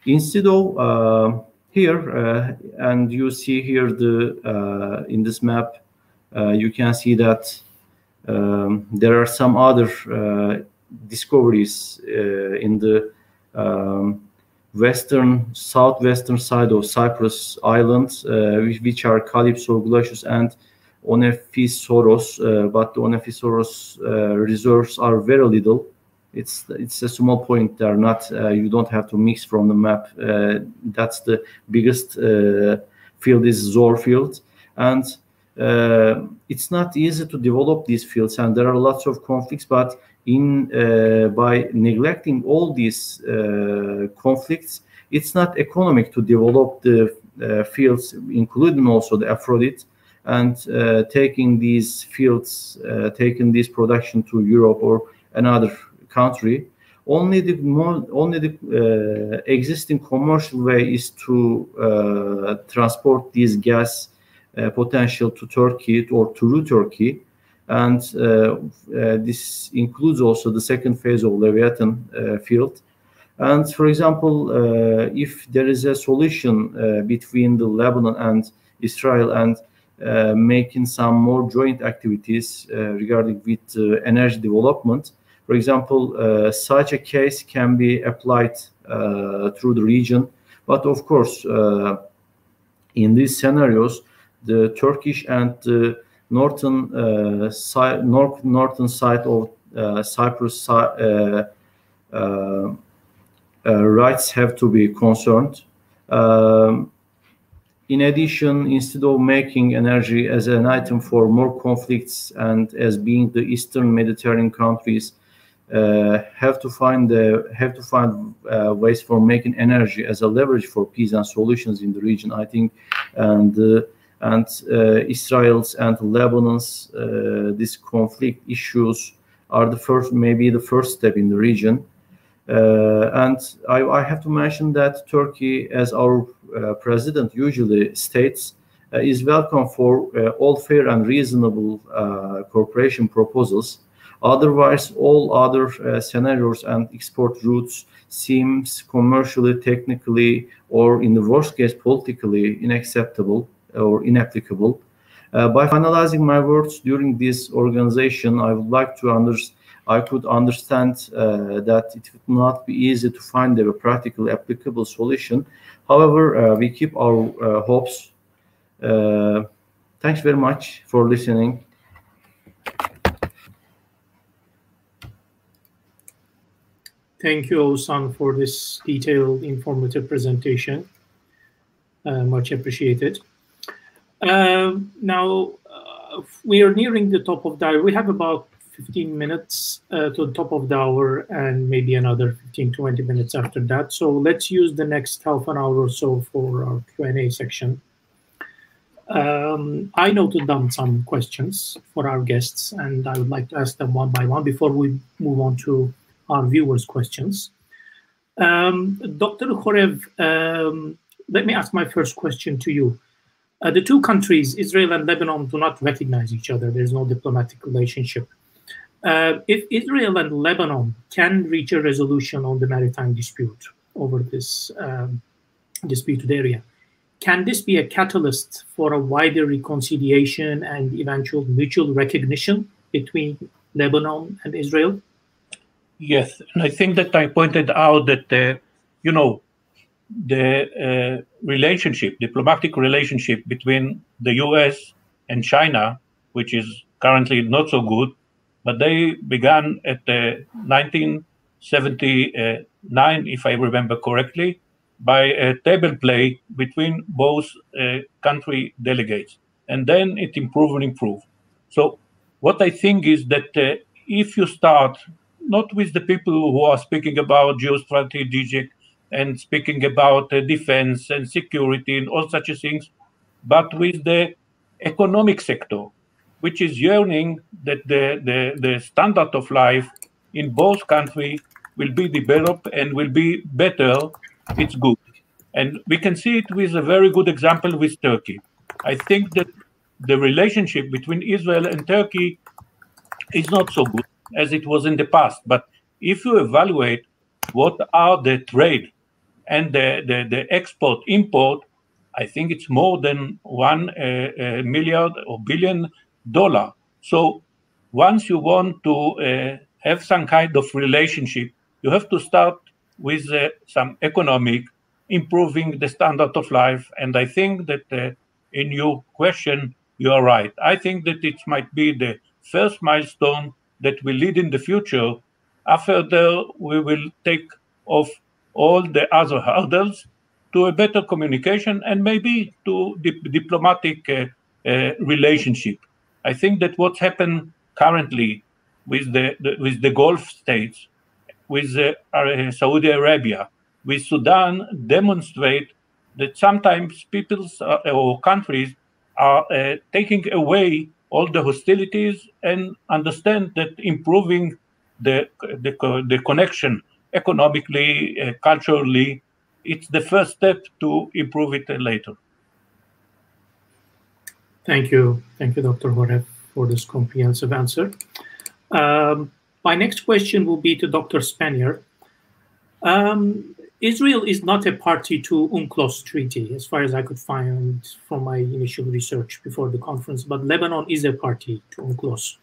Speaker 2: instead of here, and you see here the in this map, you can see that there are some other discoveries in the southwestern side of Cyprus Islands, which are Calypso, Glacius, and Onephisoros, but the Onephisoros reserves are very little. It's a small point. They're not. You don't have to mix from the map. That's the biggest field is Zor field, and it's not easy to develop these fields, and there are lots of conflicts. But by neglecting all these conflicts, it's not economic to develop the fields, including also the Aphrodite, and taking these fields, taking this production to Europe or another country. Only the existing commercial way is to transport these gas potential to Turkey or through Turkey, and this includes also the second phase of Leviathan field. And for example, if there is a solution between the Lebanon and Israel, and making some more joint activities regarding with energy development, for example, such a case can be applied through the region. But of course, in these scenarios, the Turkish and the northern side of Cyprus rights have to be concerned. In addition, instead of making energy as an item for more conflicts, and as being the Eastern Mediterranean countries have to find ways for making energy as a leverage for peace and solutions in the region, I think, and Israel's and Lebanon's these conflict issues are maybe the first step in the region. And I have to mention that Turkey, as our president usually states, is welcome for all fair and reasonable cooperation proposals. Otherwise, all other scenarios and export routes seems commercially, technically, or in the worst case, politically unacceptable or inapplicable. By finalizing my words during this organization, I would like to I could understand that it would not be easy to find a practically applicable solution. However, we keep our hopes. Thanks very much for listening.
Speaker 3: Thank you, Oğuzhan, for this detailed, informative presentation. Much appreciated. Now, we are nearing the top of the hour. We have about 15 minutes to the top of the hour, and maybe another 15-20 minutes after that. So let's use the next half an hour or so for our Q&A section. I noted down some questions for our guests, and I would like to ask them one by one before we move on to our viewers' questions. Dr. Chorev, let me ask my first question to you. The two countries, Israel and Lebanon, do not recognize each other. There's no diplomatic relationship. If Israel and Lebanon can reach a resolution on the maritime dispute over this disputed area, can this be a catalyst for a wider reconciliation and eventual mutual recognition between Lebanon and Israel?
Speaker 1: Yes, and I think that I pointed out that, the diplomatic relationship between the US and China, which is currently not so good, but they began at 1979, if I remember correctly, by a table play between both country delegates. And then it improved and improved. So what I think is that if you start not with the people who are speaking about geostrategic and speaking about defense and security and all such things, but with the economic sector, which is yearning that the standard of life in both countries will be developed and will be better, it's good. And we can see it with a very good example with Turkey. I think that the relationship between Israel and Turkey is not so good as it was in the past. But if you evaluate what are the trade and the export import, I think it's more than $1 million or billion. So once you want to have some kind of relationship, you have to start with some economic, improving the standard of life. And I think that in your question, you are right. I think that it might be the first milestone that will lead in the future. After that, we will take off all the other hurdles to a better communication and maybe to diplomatic relationship. I think that what's happened currently with the Gulf states, with Saudi Arabia, with Sudan, demonstrate that sometimes peoples or countries are taking away all the hostilities and understand that improving the connection economically, culturally, it's the first step to improve it later.
Speaker 3: Thank you, Dr. Chorev, for this comprehensive answer. My next question will be to Dr. Spanier. Israel is not a party to UNCLOS treaty, as far as I could find from my initial research before the conference, but Lebanon is a party to UNCLOS.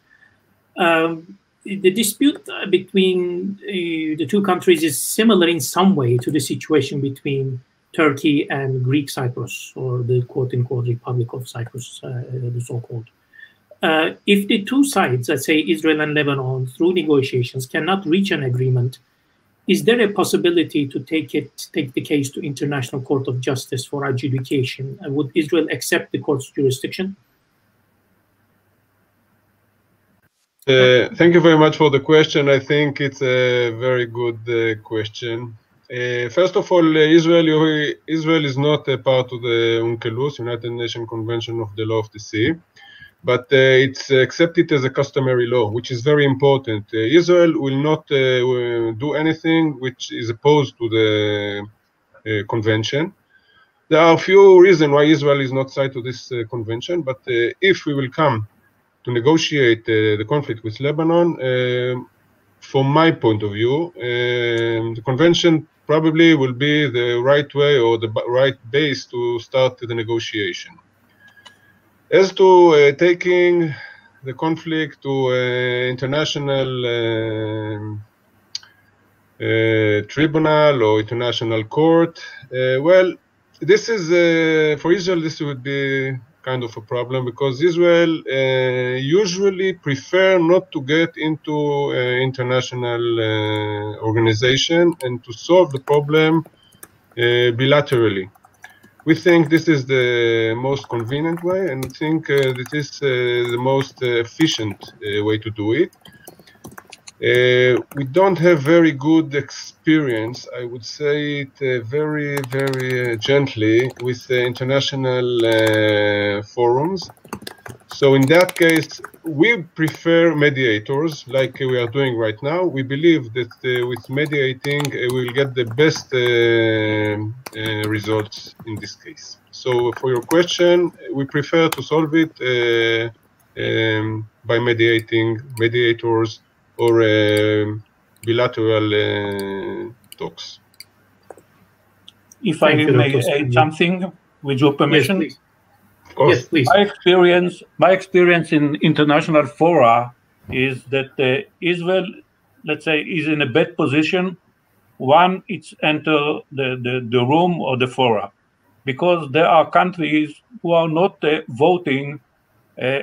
Speaker 3: The dispute between the two countries is similar in some way to the situation between Turkey and Greek Cyprus, or the quote-unquote Republic of Cyprus, the so-called. If the two sides, let's say Israel and Lebanon, through negotiations cannot reach an agreement, is there a possibility to take the case to International Court of Justice for adjudication? Would Israel accept the court's jurisdiction?
Speaker 4: Thank you very much for the question. I think it's a very good question. First of all, Israel is not a part of the UNCLOS, United Nations Convention of the Law of the Sea, but it's accepted as a customary law, which is very important. Israel will not do anything which is opposed to the convention. There are a few reasons why Israel is not side to this convention, but if we will come to negotiate the conflict with Lebanon, from my point of view, the convention probably will be the right way or the right base to start the negotiation. As to taking the conflict to international tribunal or international court, well, this is for Israel. This would be kind of a problem because Israel usually prefer not to get into international organization and to solve the problem bilaterally. We think this is the most convenient way, and we think this is the most efficient way to do it. We don't have very good experience, I would say it very, very gently, with international forums. So in that case, we prefer mediators like we are doing right now. We believe that with mediating, we'll get the best results in this case. So for your question, we prefer to solve it by mediators or bilateral talks.
Speaker 1: If I may add something, with your permission.
Speaker 3: Yes, please. Of course. Yes, please.
Speaker 1: My experience in international fora is that Israel, let's say, is in a bad position when it's enter the room or the fora, because there are countries who are not voting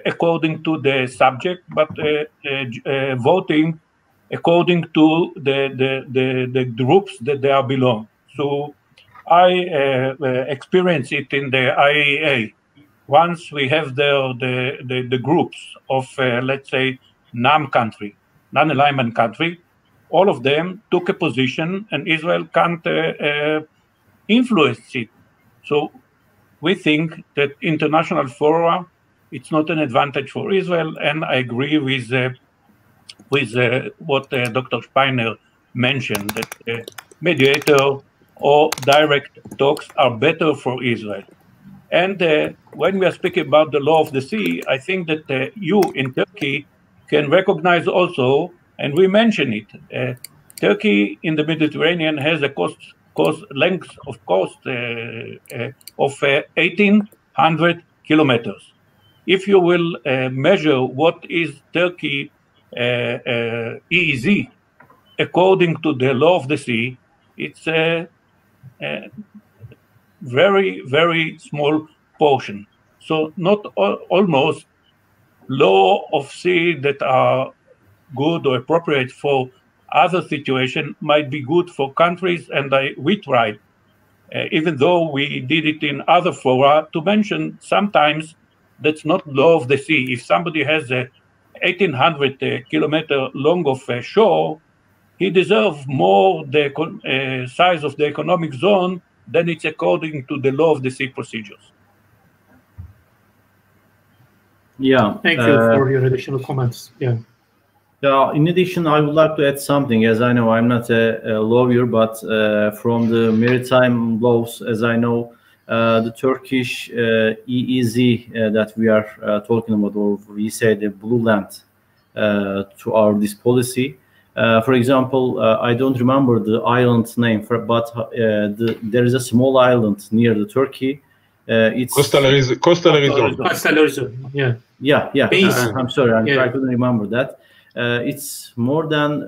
Speaker 1: according to the subject, but voting according to the groups that they are belong. So I experience it in the IAEA. Once we have the groups of, let's say, non-alignment country, all of them took a position, and Israel can't influence it. So we think that international fora, it's not an advantage for Israel, and I agree with what Dr. Spanier mentioned, that mediator or direct talks are better for Israel. And when we are speaking about the law of the sea, I think that you in Turkey can recognize also, and we mention it, Turkey in the Mediterranean has a length of coast of 1,800 kilometers. If you will measure what is Turkey EEZ according to the law of the sea, it's a very, very small portion. So not almost law of sea that are good or appropriate for other situations might be good for countries, and we tried, even though we did it in other fora, to mention sometimes that's not law of the sea. If somebody has a 1,800 kilometer long of shore, he deserves more the size of the economic zone than it's according to the law of the sea procedures.
Speaker 2: Yeah.
Speaker 3: Thank you for your additional comments. Yeah.
Speaker 2: In addition, I would like to add something. As I know, I'm not a lawyer, but from the maritime laws, as I know, the Turkish EEZ that we are talking about, or we say the blue land to this policy. For example, I don't remember the island name, but there is a small island near the Turkey. It's
Speaker 4: Coastal Horizon.
Speaker 2: Yeah. I'm sorry, I couldn't remember that. It's more than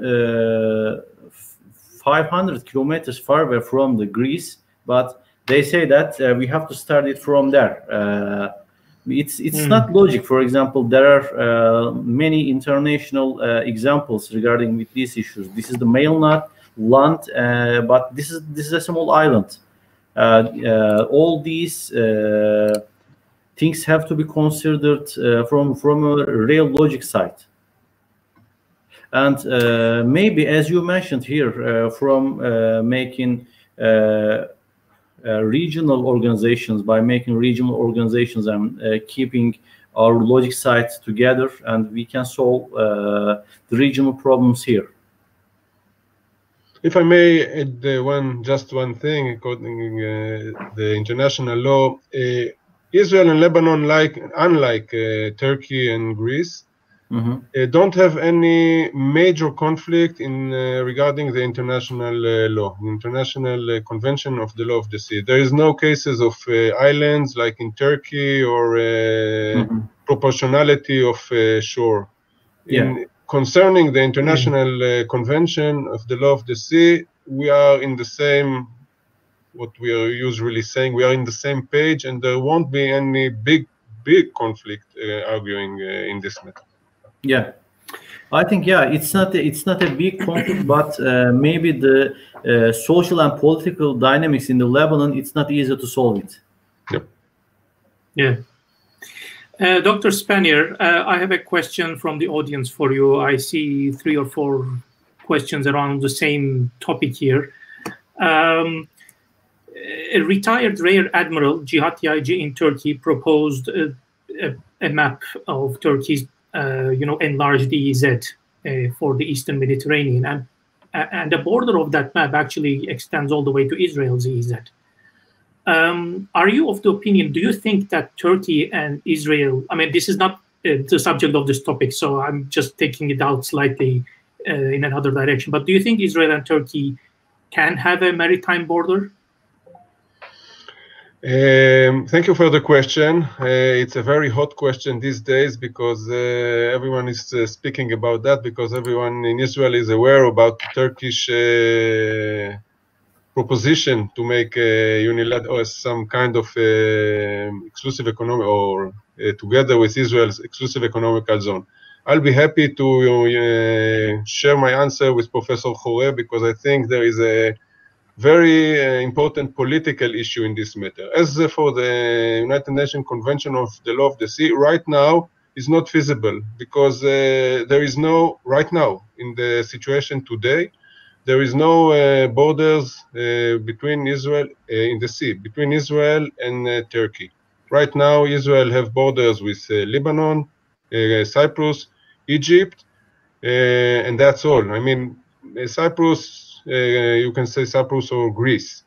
Speaker 2: 500 kilometers far away from the Greece, but they say that we have to start it from there. It's not logic. For example, there are many international examples regarding with these issues. This is the mainland land, but this is a small island. All these things have to be considered from a real logic side. And maybe, as you mentioned here, from making regional organizations, by making regional organizations and keeping our logic sides together, and we can solve the regional problems here.
Speaker 4: If I may add just one thing, according to the international law, Israel and Lebanon, unlike Turkey and Greece, don't have any major conflict in regarding the international law, the International Convention of the Law of the Sea. There is no cases of islands like in Turkey or proportionality of shore. Concerning the International Convention of the Law of the Sea, we are in the same, what we are usually saying, we are in the same page, and there won't be any big conflict arguing in this matter.
Speaker 2: Yeah, I think it's not a big conflict, but maybe the social and political dynamics in the Lebanon, it's not easy to solve it.
Speaker 3: Yeah. Dr. Spanier, I have a question from the audience for you. I see 3 or 4 questions around the same topic here. A retired Rear Admiral Cihat Yaycı in Turkey proposed a map of Turkey's enlarged EEZ for the Eastern Mediterranean, and the border of that map actually extends all the way to Israel's EEZ. Are you of the opinion, do you think that Turkey and Israel, I mean, this is not the subject of this topic, so I'm just taking it out slightly in another direction, but do you think Israel and Turkey can have a maritime border?
Speaker 4: Thank you for the question. It's a very hot question these days because everyone is speaking about that, because everyone in Israel is aware about the Turkish proposition to make unilateral or some kind of exclusive economic, or together with Israel's exclusive economical zone. I'll be happy to share my answer with Professor Chorev, because I think there is a very important political issue in this matter. As for the United Nations Convention of the Law of the Sea, right now is not feasible, because there is no, right now, in the situation today, there is no borders between Israel, in the sea, between Israel and Turkey. Right now, Israel have borders with Lebanon, Cyprus, Egypt, and that's all. I mean, Cyprus, you can say Cyprus or Greece,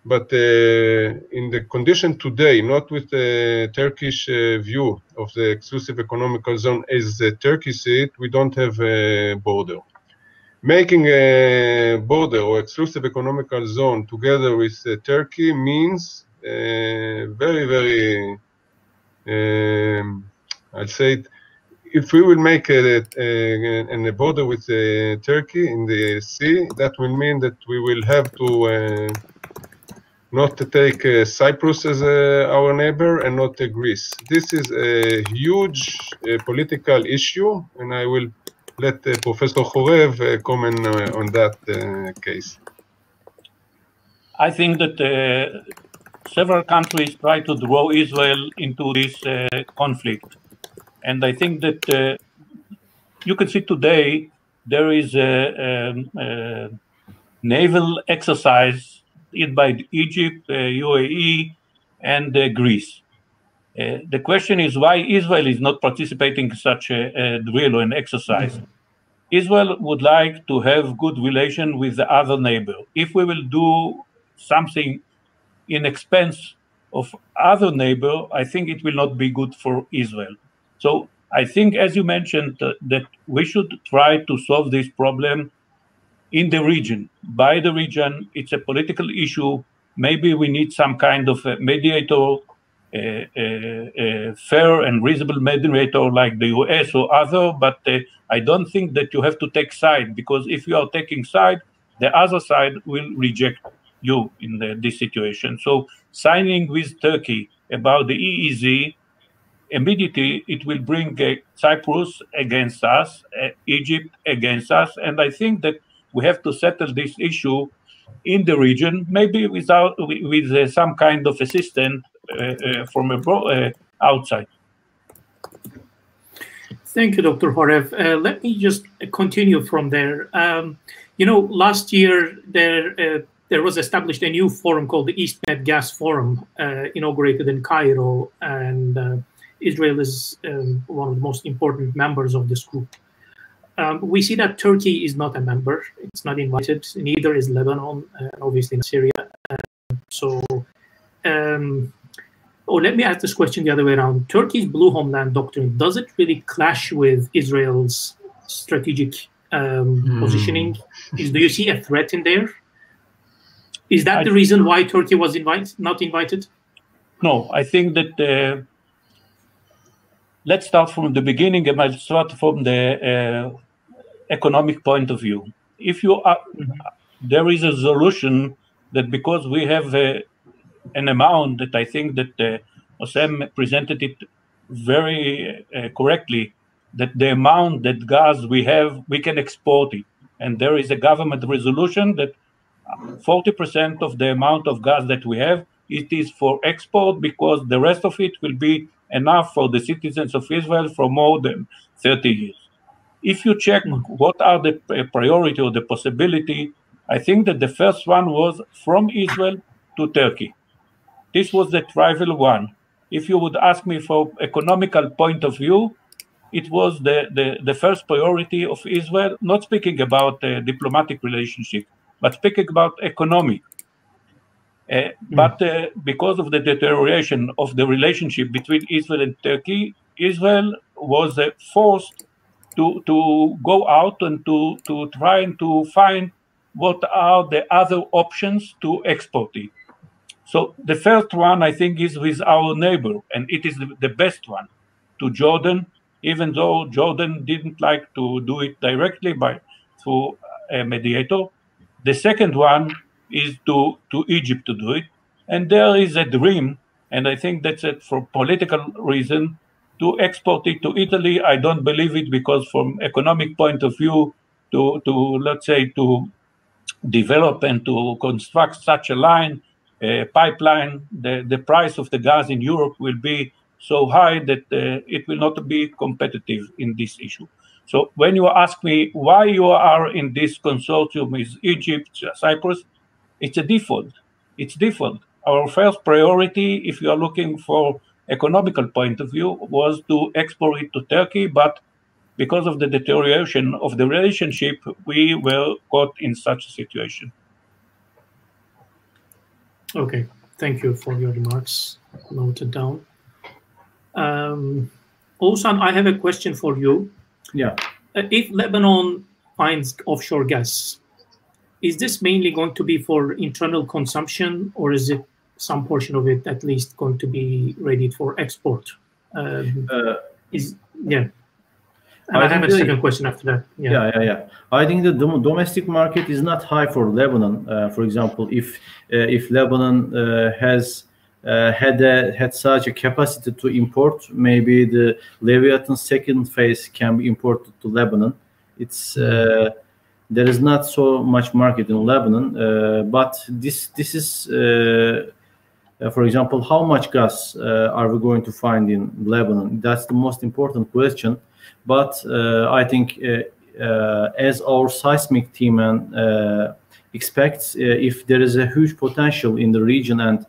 Speaker 4: but in the condition today, not with the Turkish view of the exclusive economical zone as Turkey see it, we don't have a border. Making a border or exclusive economical zone together with Turkey means very, very, I'd say, if we will make a border with Turkey in the sea, that will mean that we will have to not to take Cyprus as our neighbor and not Greece. This is a huge political issue, and I will let Professor Chorev comment on that case.
Speaker 1: I think that several countries try to draw Israel into this conflict. And I think that you can see today there is a naval exercise by Egypt, UAE, and Greece. The question is why Israel is not participating in such a drill or an exercise. Israel would like to have good relation with the other neighbor. If we will do something in expense of other neighbor, I think it will not be good for Israel. So I think, as you mentioned, that we should try to solve this problem in the region, by the region. It's a political issue. Maybe we need some kind of a mediator, a fair and reasonable mediator like the US or other, but I don't think that you have to take side, because if you are taking side, the other side will reject you in this situation. So signing with Turkey about the EEZ, immediately it will bring Cyprus against us, Egypt against us, and I think that we have to settle this issue in the region, maybe with some kind of assistance from outside.
Speaker 3: Thank you, Dr. Chorev. Let me just continue from there. Last year there was established a new forum called the East Med Gas Forum, inaugurated in Cairo, and Israel is one of the most important members of this group. We see that Turkey is not a member; it's not invited. Neither is Lebanon, obviously in Syria. Let me ask this question the other way around. Turkey's blue homeland doctrine, does it really clash with Israel's strategic positioning? Do you see a threat in there? Is that the reason why Turkey was not invited?
Speaker 1: No, I think that let's start from the beginning, and I'll start from the economic point of view. If you are, there is a solution that because we have an amount that I think that Osam presented it very correctly, that the amount that gas we have, we can export it. And there is a government resolution that 40% of the amount of gas that we have, it is for export, because the rest of it will be enough for the citizens of Israel for more than 30 years. If you check what are the priority or the possibility, I think that the first one was from Israel to Turkey. This was the trivial one. If you would ask me for economical point of view, it was the first priority of Israel, not speaking about diplomatic relationship, but speaking about economic. But because of the deterioration of the relationship between Israel and Turkey, Israel was forced to go out and to try and to find what are the other options to export it. So the first one, I think, is with our neighbor, and it is the best one, to Jordan, even though Jordan didn't like to do it directly through a mediator. The second one is to Egypt to do it. And there is a dream, and I think that's it for political reason, to export it to Italy. I don't believe it, because from economic point of view, let's say, to develop and to construct such a line, pipeline, the price of the gas in Europe will be so high that it will not be competitive in this issue. So when you ask me why you are in this consortium with Egypt, Cyprus, it's a default. It's default. Our first priority, if you are looking for economical point of view, was to export it to Turkey, but because of the deterioration of the relationship, we were caught in such a situation.
Speaker 3: Okay, thank you for your remarks. Noted down. Oğuzhan, I have a question for you.
Speaker 2: Yeah.
Speaker 3: If Lebanon finds offshore gas, is this mainly going to be for internal consumption, or is it some portion of it at least going to be ready for export? I have a second question after that.
Speaker 2: Yeah. I think the domestic market is not high for Lebanon. For example, if Lebanon has had such a capacity to import, maybe the Leviathan second phase can be imported to Lebanon. It's there is not so much market in Lebanon, but this is, for example, how much gas are we going to find in Lebanon? That's the most important question. But I think as our seismic team and expects, if there is a huge potential in the region and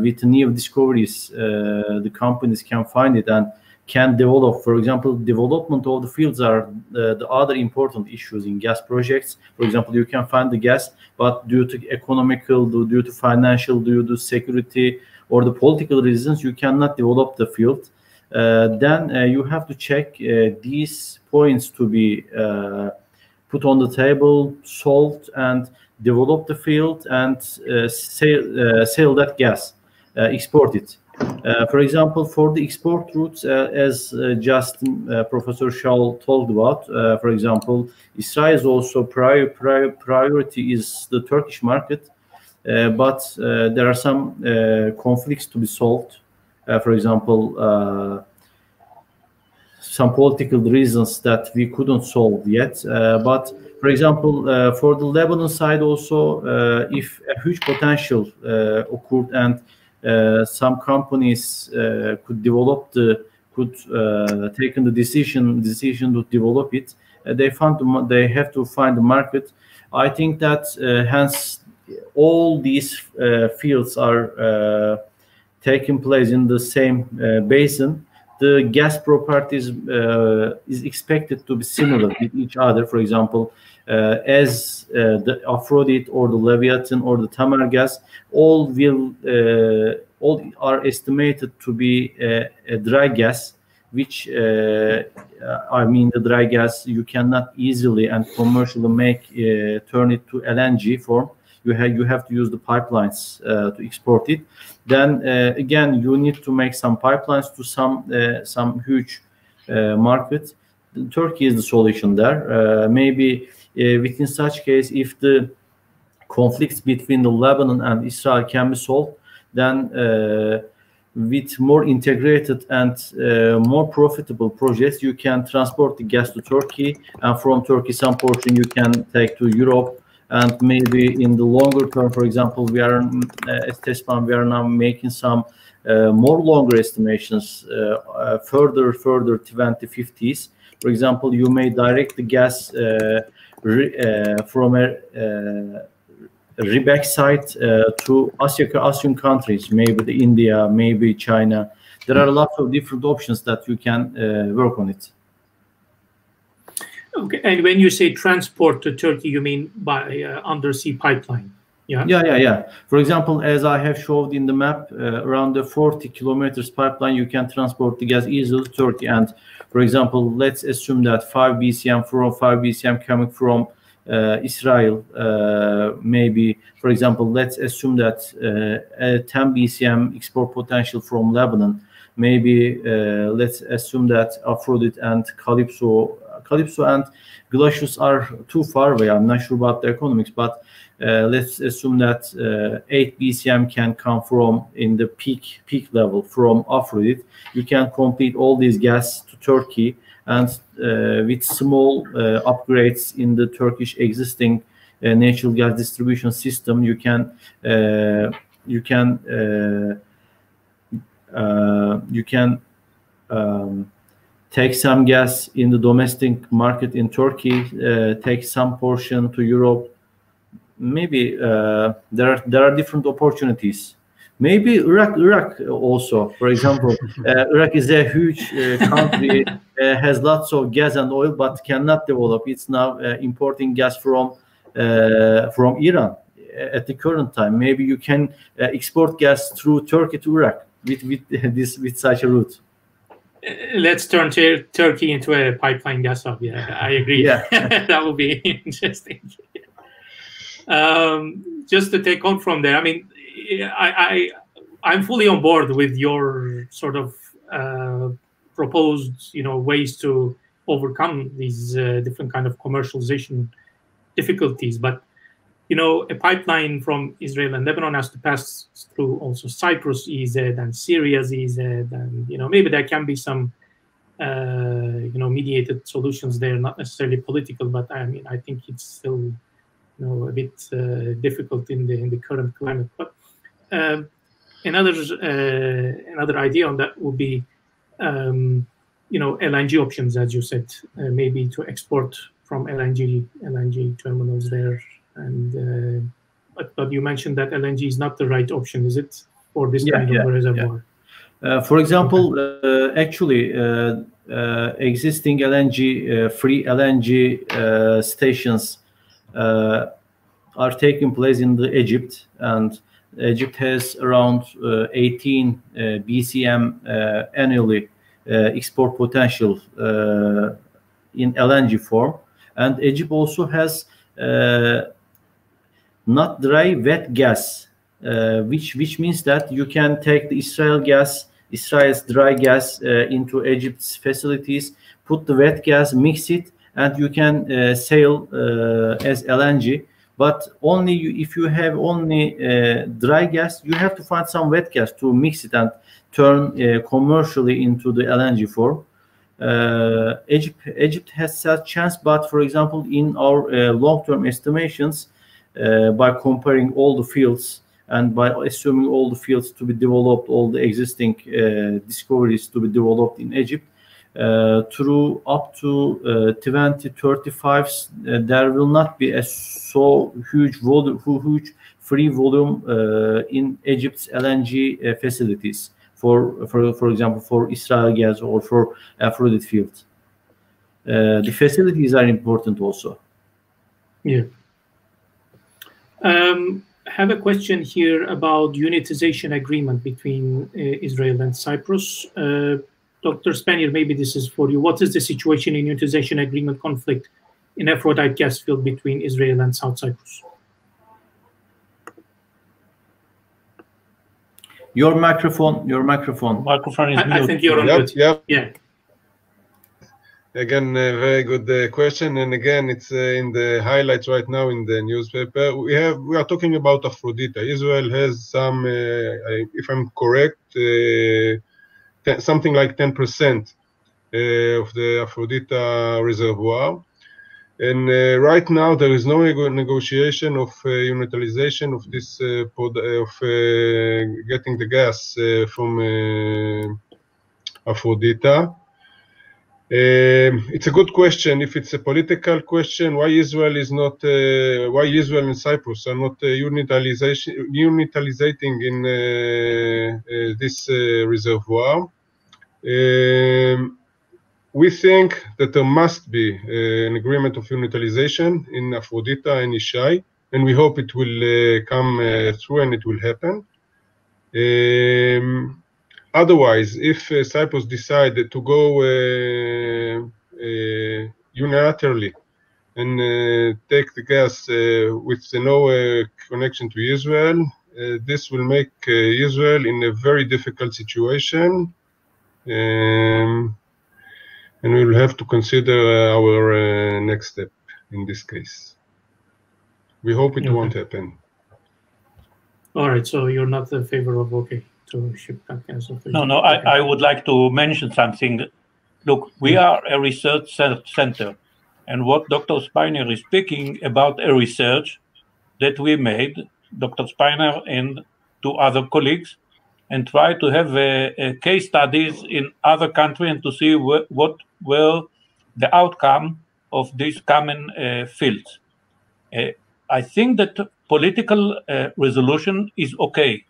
Speaker 2: with new discoveries, the companies can find it and can develop. For example, development of the fields are the other important issues in gas projects. For example, you can find the gas, but due to economical, due to financial, due to security or the political reasons, you cannot develop the field. Then you have to check these points to be put on the table, solved, and develop the field and sell that gas, export it. For example, for the export routes, as just Professor Shaul talked about, for example, Israel's also priority is the Turkish market, but there are some conflicts to be solved. For example, some political reasons that we couldn't solve yet. But for example, for the Lebanon side also, if a huge potential occurred and some companies could develop taken the decision to develop it, they have to find the market. I think that hence all these fields are taking place in the same basin. The gas properties is expected to be similar with each other. For example, as the Aphrodite or the Leviathan or the Tamar gas, all are estimated to be a dry gas, which I mean the dry gas you cannot easily and commercially turn it to LNG form. You have to use the pipelines to export it. Then again, you need to make some pipelines to some huge market. Turkey is the solution there. Maybe within such case, if the conflicts between the Lebanon and Israel can be solved, then with more integrated and more profitable projects, you can transport the gas to Turkey, and from Turkey some portion you can take to Europe. And maybe in the longer term, for example, we are at TESPAM, we are now making some more longer estimations, further 2050s. For example, you may direct the gas from a reback site to ASEAN countries, maybe the India, maybe China. There are lots of different options that you can work on it.
Speaker 3: Okay, and when you say transport to Turkey, you mean by undersea pipeline? Yeah.
Speaker 2: Yeah. For example, as I have showed in the map, around the 40 kilometers pipeline, you can transport the gas easily to Turkey. And for example, let's assume that 5 BCM coming from Israel, maybe, for example, let's assume that 10 BCM export potential from Lebanon. Maybe let's assume that Aphrodite and Calypso and Glacius are too far away. I'm not sure about the economics, but let's assume that 8 BCM can come from in the peak level from Aphrodite. You can complete all these gas to Turkey, and with small upgrades in the Turkish existing natural gas distribution system, you can take some gas in the domestic market in Turkey, take some portion to Europe. Maybe there are different opportunities. Maybe Iraq also, for example. Iraq is a huge country, has lots of gas and oil, but cannot develop. It's now importing gas from Iran at the current time. Maybe you can export gas through Turkey to Iraq with such a route.
Speaker 3: Let's turn Turkey into a pipeline gas hub. Yeah, I agree.
Speaker 2: Yeah.
Speaker 3: That would be interesting. Just to take on from there, I mean, I'm fully on board with your sort of proposed, ways to overcome these different kind of commercialization difficulties. But a pipeline from Israel and Lebanon has to pass through also Cyprus EEZ and Syria's EEZ, and maybe there can be some mediated solutions there, not necessarily political, but I mean I think it's still a bit difficult in the current climate. But another idea on that would be LNG options, as you said, maybe to export from LNG terminals there. And but you mentioned that LNG is not the right option, is it, for this kind of reservoir?
Speaker 2: For example, actually, existing free LNG stations are taking place in Egypt, and Egypt has around 18 BCM annually export potential in LNG form, and Egypt also has not dry, wet gas, which means that you can take the Israel's dry gas into Egypt's facilities, put the wet gas, mix it, and you can sail as LNG. But only if you have only dry gas, you have to find some wet gas to mix it and turn commercially into the LNG form. Egypt has such chance, but for example, in our long-term estimations, by comparing all the fields and by assuming all the fields to be developed, all the existing discoveries to be developed in Egypt, through up to 2035, there will not be a so huge free volume in Egypt's LNG facilities for example, for Israel gas or for Aphrodite fields. The facilities are important also.
Speaker 3: Yeah. Have a question here about unitization agreement between Israel and Cyprus. Dr. Spanier, maybe this is for you. What is the situation in unitization agreement conflict in Aphrodite gas field between Israel and South Cyprus?
Speaker 2: Your microphone.
Speaker 1: Microphone is
Speaker 3: I think you're on mute.
Speaker 4: Yep.
Speaker 3: Yeah.
Speaker 4: Again, a very good question, and again, it's in the highlights right now in the newspaper. We are talking about Aphrodite. Israel has some, if I'm correct, something like 10% of the Aphrodite reservoir, and right now there is no negotiation of unitization of this getting the gas from Aphrodite. It's a good question. If it's a political question, why Israel and Cyprus are not unitizing in this reservoir? We think that there must be an agreement of unitization in Aphrodite and Ishai, and we hope it will come through and it will happen. Otherwise, if Cyprus decided to go unilaterally and take the gas with no connection to Israel, this will make Israel in a very difficult situation, and we will have to consider our next step in this case. We hope it won't happen.
Speaker 3: All right, so you're not in favor of to ship that gas?
Speaker 1: No, I would like to mention something. Look, we are a research center, and what Dr. Spanier is speaking about a research that we made, Dr. Spanier and two other colleagues, and try to have case studies in other countries and to see what were the outcome of these common fields. I think that political resolution is okay,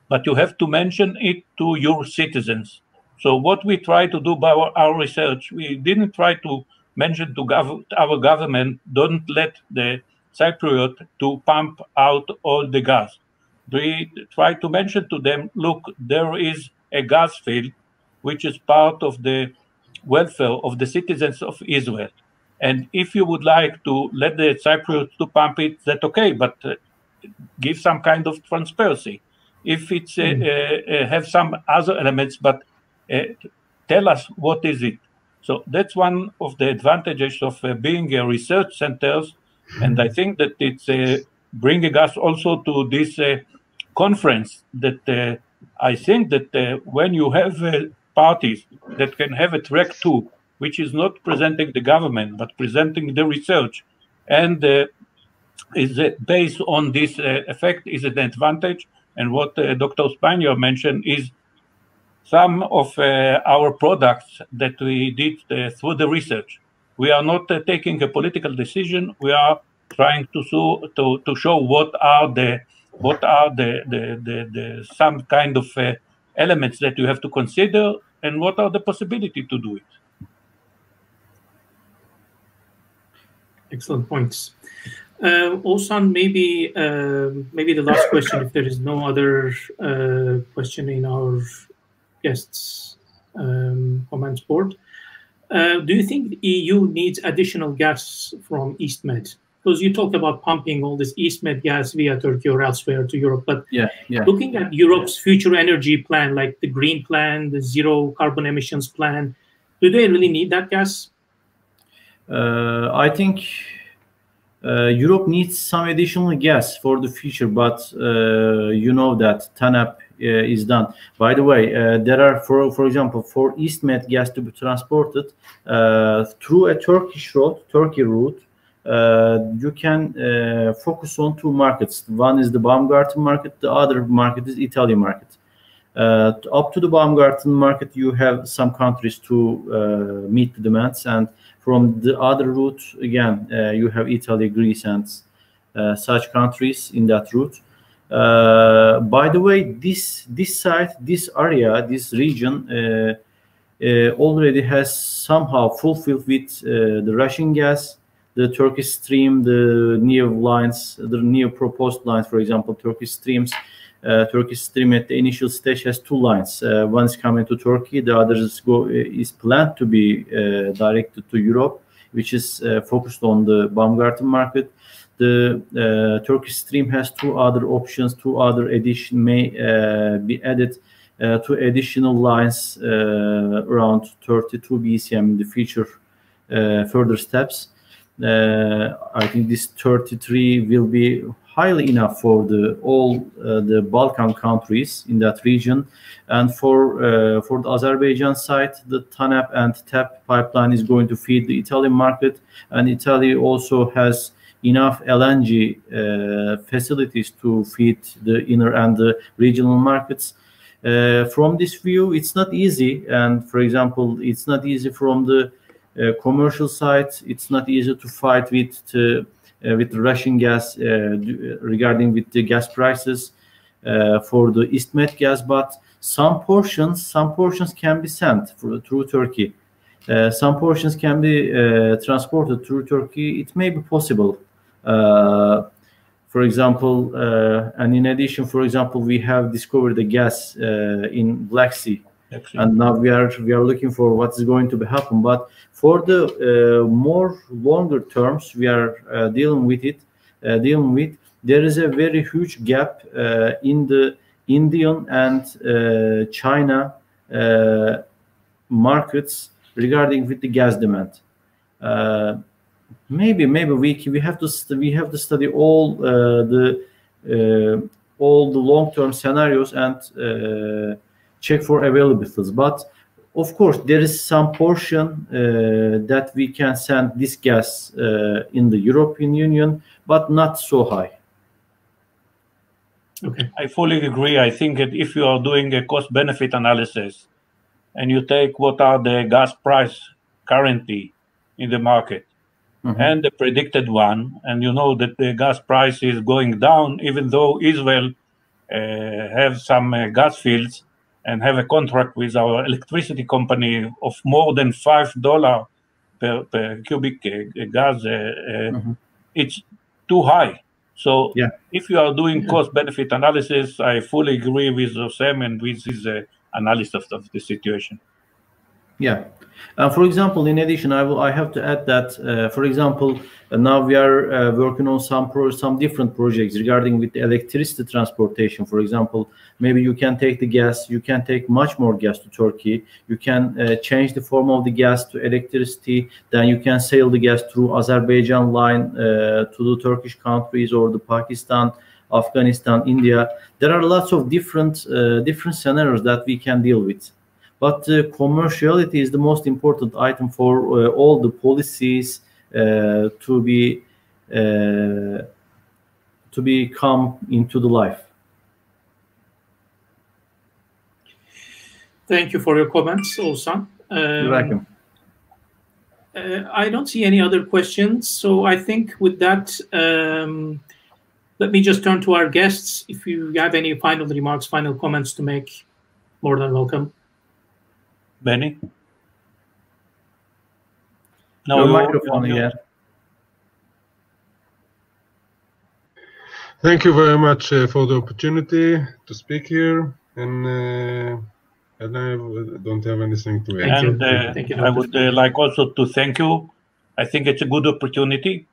Speaker 1: but you have to mention it to your citizens. So what we try to do by our research, we didn't try to mention to our government, don't let the Cypriot to pump out all the gas. We try to mention to them, look, there is a gas field which is part of the welfare of the citizens of Israel. And if you would like to let the Cypriots to pump it, that's okay, but give some kind of transparency. If it's have some other elements, but tell us what is it. So that's one of the advantages of being a research centers, and I think that it's bringing us also to this conference. That I think that when you have parties that can have a track too, which is not presenting the government but presenting the research, and is based on this effect, is an advantage. And what Dr. Spanier mentioned is some of our products that we did through the research. We are not taking a political decision. We are trying to show what are some kind of elements that you have to consider and what are the possibility to do it.
Speaker 3: Excellent points. Oğuzhan, maybe the last question, if there is no other question in our guests' comments board. Do you think the EU needs additional gas from EastMed? Because you talked about pumping all this EastMed gas via Turkey or elsewhere to Europe, but looking at Europe's future energy plan, like the Green Plan, the zero carbon emissions plan, do they really need that gas?
Speaker 2: I think Europe needs some additional gas for the future, but you know that TANAP is done. By the way, there are, for example, for EastMed gas to be transported through a Turkey route, you can focus on two markets. One is the Baumgarten market, the other market is Italy market. Up to the Baumgarten market, you have some countries to meet the demands, and from the other route, again, you have Italy, Greece, and such countries in that route. By the way, this site, this area, this region already has somehow fulfilled with the Russian gas, the Turkish stream, the new lines, the new proposed lines, for example, Turkish streams. Turkish stream at the initial stage has two lines. One is coming to Turkey, the other is planned to be directed to Europe, which is focused on the Baumgarten market. The Turkish stream has two other options, two other addition may be added to additional lines around 32 BCM in the future further steps. I think this 33 will be highly enough for all the Balkan countries in that region, and for the Azerbaijan side, the TANAP and TAP pipeline is going to feed the Italian market, and Italy also has enough LNG facilities to feed the inner and the regional markets. From this view, it's not easy, and for example, it's not easy from the commercial side. It's not easy to fight with the Russian gas regarding with the gas prices for the EastMed gas, but some portions can be sent through Turkey. Some portions can be transported through Turkey. It may be possible. For example, and in addition, for example, we have discovered the gas in Black Sea. And now we are looking for what is going to happen. But for the more longer terms, we are dealing with there is a very huge gap in the Indian and China markets regarding with the gas demand. Maybe we have to study all the long-term scenarios and check for availabilities. But of course, there is some portion that we can send this gas in the European Union, but not so high.
Speaker 1: Okay, I fully agree. I think that if you are doing a cost-benefit analysis and you take what are the gas price currently in the market and the predicted one, and you know that the gas price is going down, even though Israel have some gas fields and have a contract with our electricity company of more than $5 per cubic gas, it's too high. So if you are doing cost-benefit analysis, I fully agree with Sam and with his analysis of the situation.
Speaker 2: Yeah. For example, in addition, I have to add that, for example, now we are working on some different projects regarding with the electricity transportation. For example, maybe you can take the gas, you can take much more gas to Turkey, you can change the form of the gas to electricity, then you can sail the gas through Azerbaijan line to the Turkish countries or the Pakistan, Afghanistan, India. There are lots of different scenarios that we can deal with. But commerciality is the most important item for all the policies to come into the life.
Speaker 3: Thank you for your comments, Oğuzhan.
Speaker 2: You're welcome.
Speaker 3: I don't see any other questions, so I think with that, let me just turn to our guests. If you have any final remarks, final comments to make, more than welcome.
Speaker 1: Benny?
Speaker 2: No, your microphone, yeah.
Speaker 4: Thank you very much for the opportunity to speak here, and I don't have anything to add.
Speaker 3: Thank you.
Speaker 1: I would like also to thank you. I think it's a good opportunity.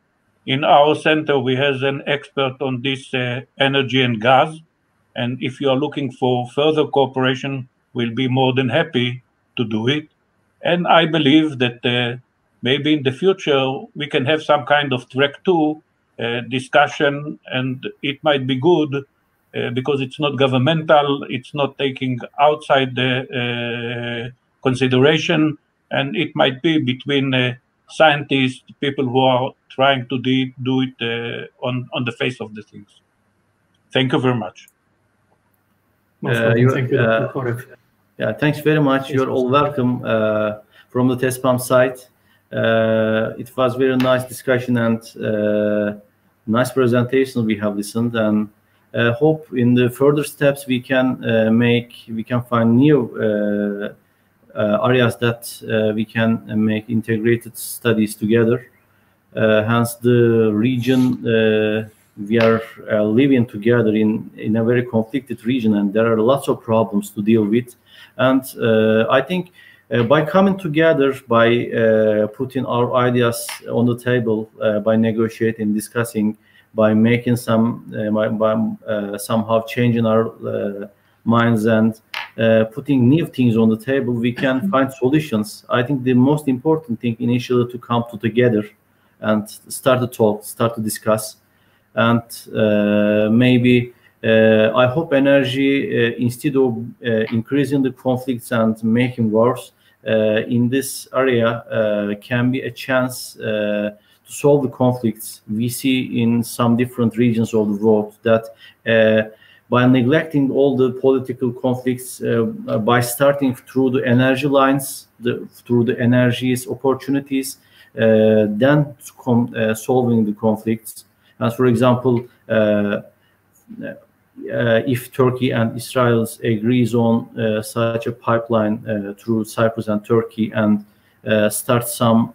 Speaker 1: In our center, we have an expert on this energy and gas, and if you are looking for further cooperation, we'll be more than happy to do it. And I believe that maybe in the future, we can have some kind of track 2 discussion, and it might be good because it's not governmental, it's not taking outside the consideration, and it might be between scientists, people who are trying to do it on the face of the things. Thank you very much.
Speaker 3: Thank you, Dr. Chorev.
Speaker 2: Yeah, thanks very much. You're all welcome from the TESPAM site. It was very nice discussion and nice presentation we have listened, and hope in the further steps we can find new areas that we can make integrated studies together. Hence the region we are living together in a very conflicted region, and there are lots of problems to deal with. And I think by coming together, by putting our ideas on the table, by negotiating, discussing, by making some, somehow changing our minds and putting new things on the table, we can find solutions. I think the most important thing initially to come together and start to talk, start to discuss, and maybe I hope energy, instead of increasing the conflicts and making wars in this area, can be a chance to solve the conflicts we see in some different regions of the world, that by neglecting all the political conflicts, by starting through the energy lines, through the energies opportunities, then solving the conflicts. As for example, if Turkey and Israel agrees on such a pipeline through Cyprus and Turkey, and start some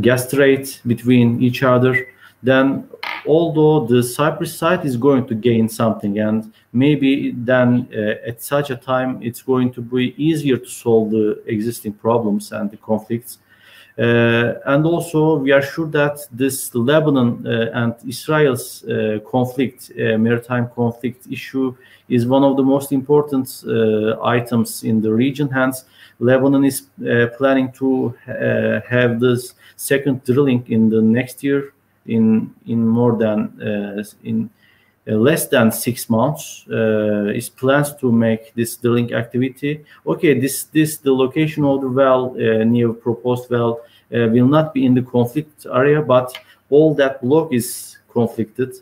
Speaker 2: gas trade between each other, then although the Cyprus side is going to gain something, and maybe then at such a time it's going to be easier to solve the existing problems and the conflicts. And also we are sure that this Lebanon and Israel's conflict, maritime conflict issue, is one of the most important items in the region. Hence, Lebanon is planning to have this second drilling in the next year, in less than 6 months. Is plans to make this drilling activity. Okay, the location of the well, new proposed well, will not be in the conflict area, but all that block is conflicted.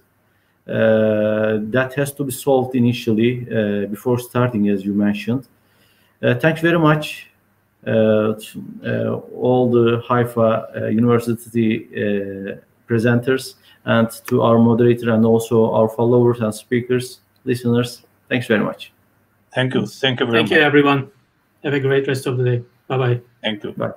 Speaker 2: That has to be solved initially before starting, as you mentioned. Thanks very much, all the Haifa University presenters, and to our moderator, and also our followers and speakers, listeners. Thanks very much.
Speaker 1: Thank you. Thank you very much.
Speaker 3: Thank you, everyone. Have a great rest of the day. Bye-bye.
Speaker 1: Thank you.
Speaker 2: Bye.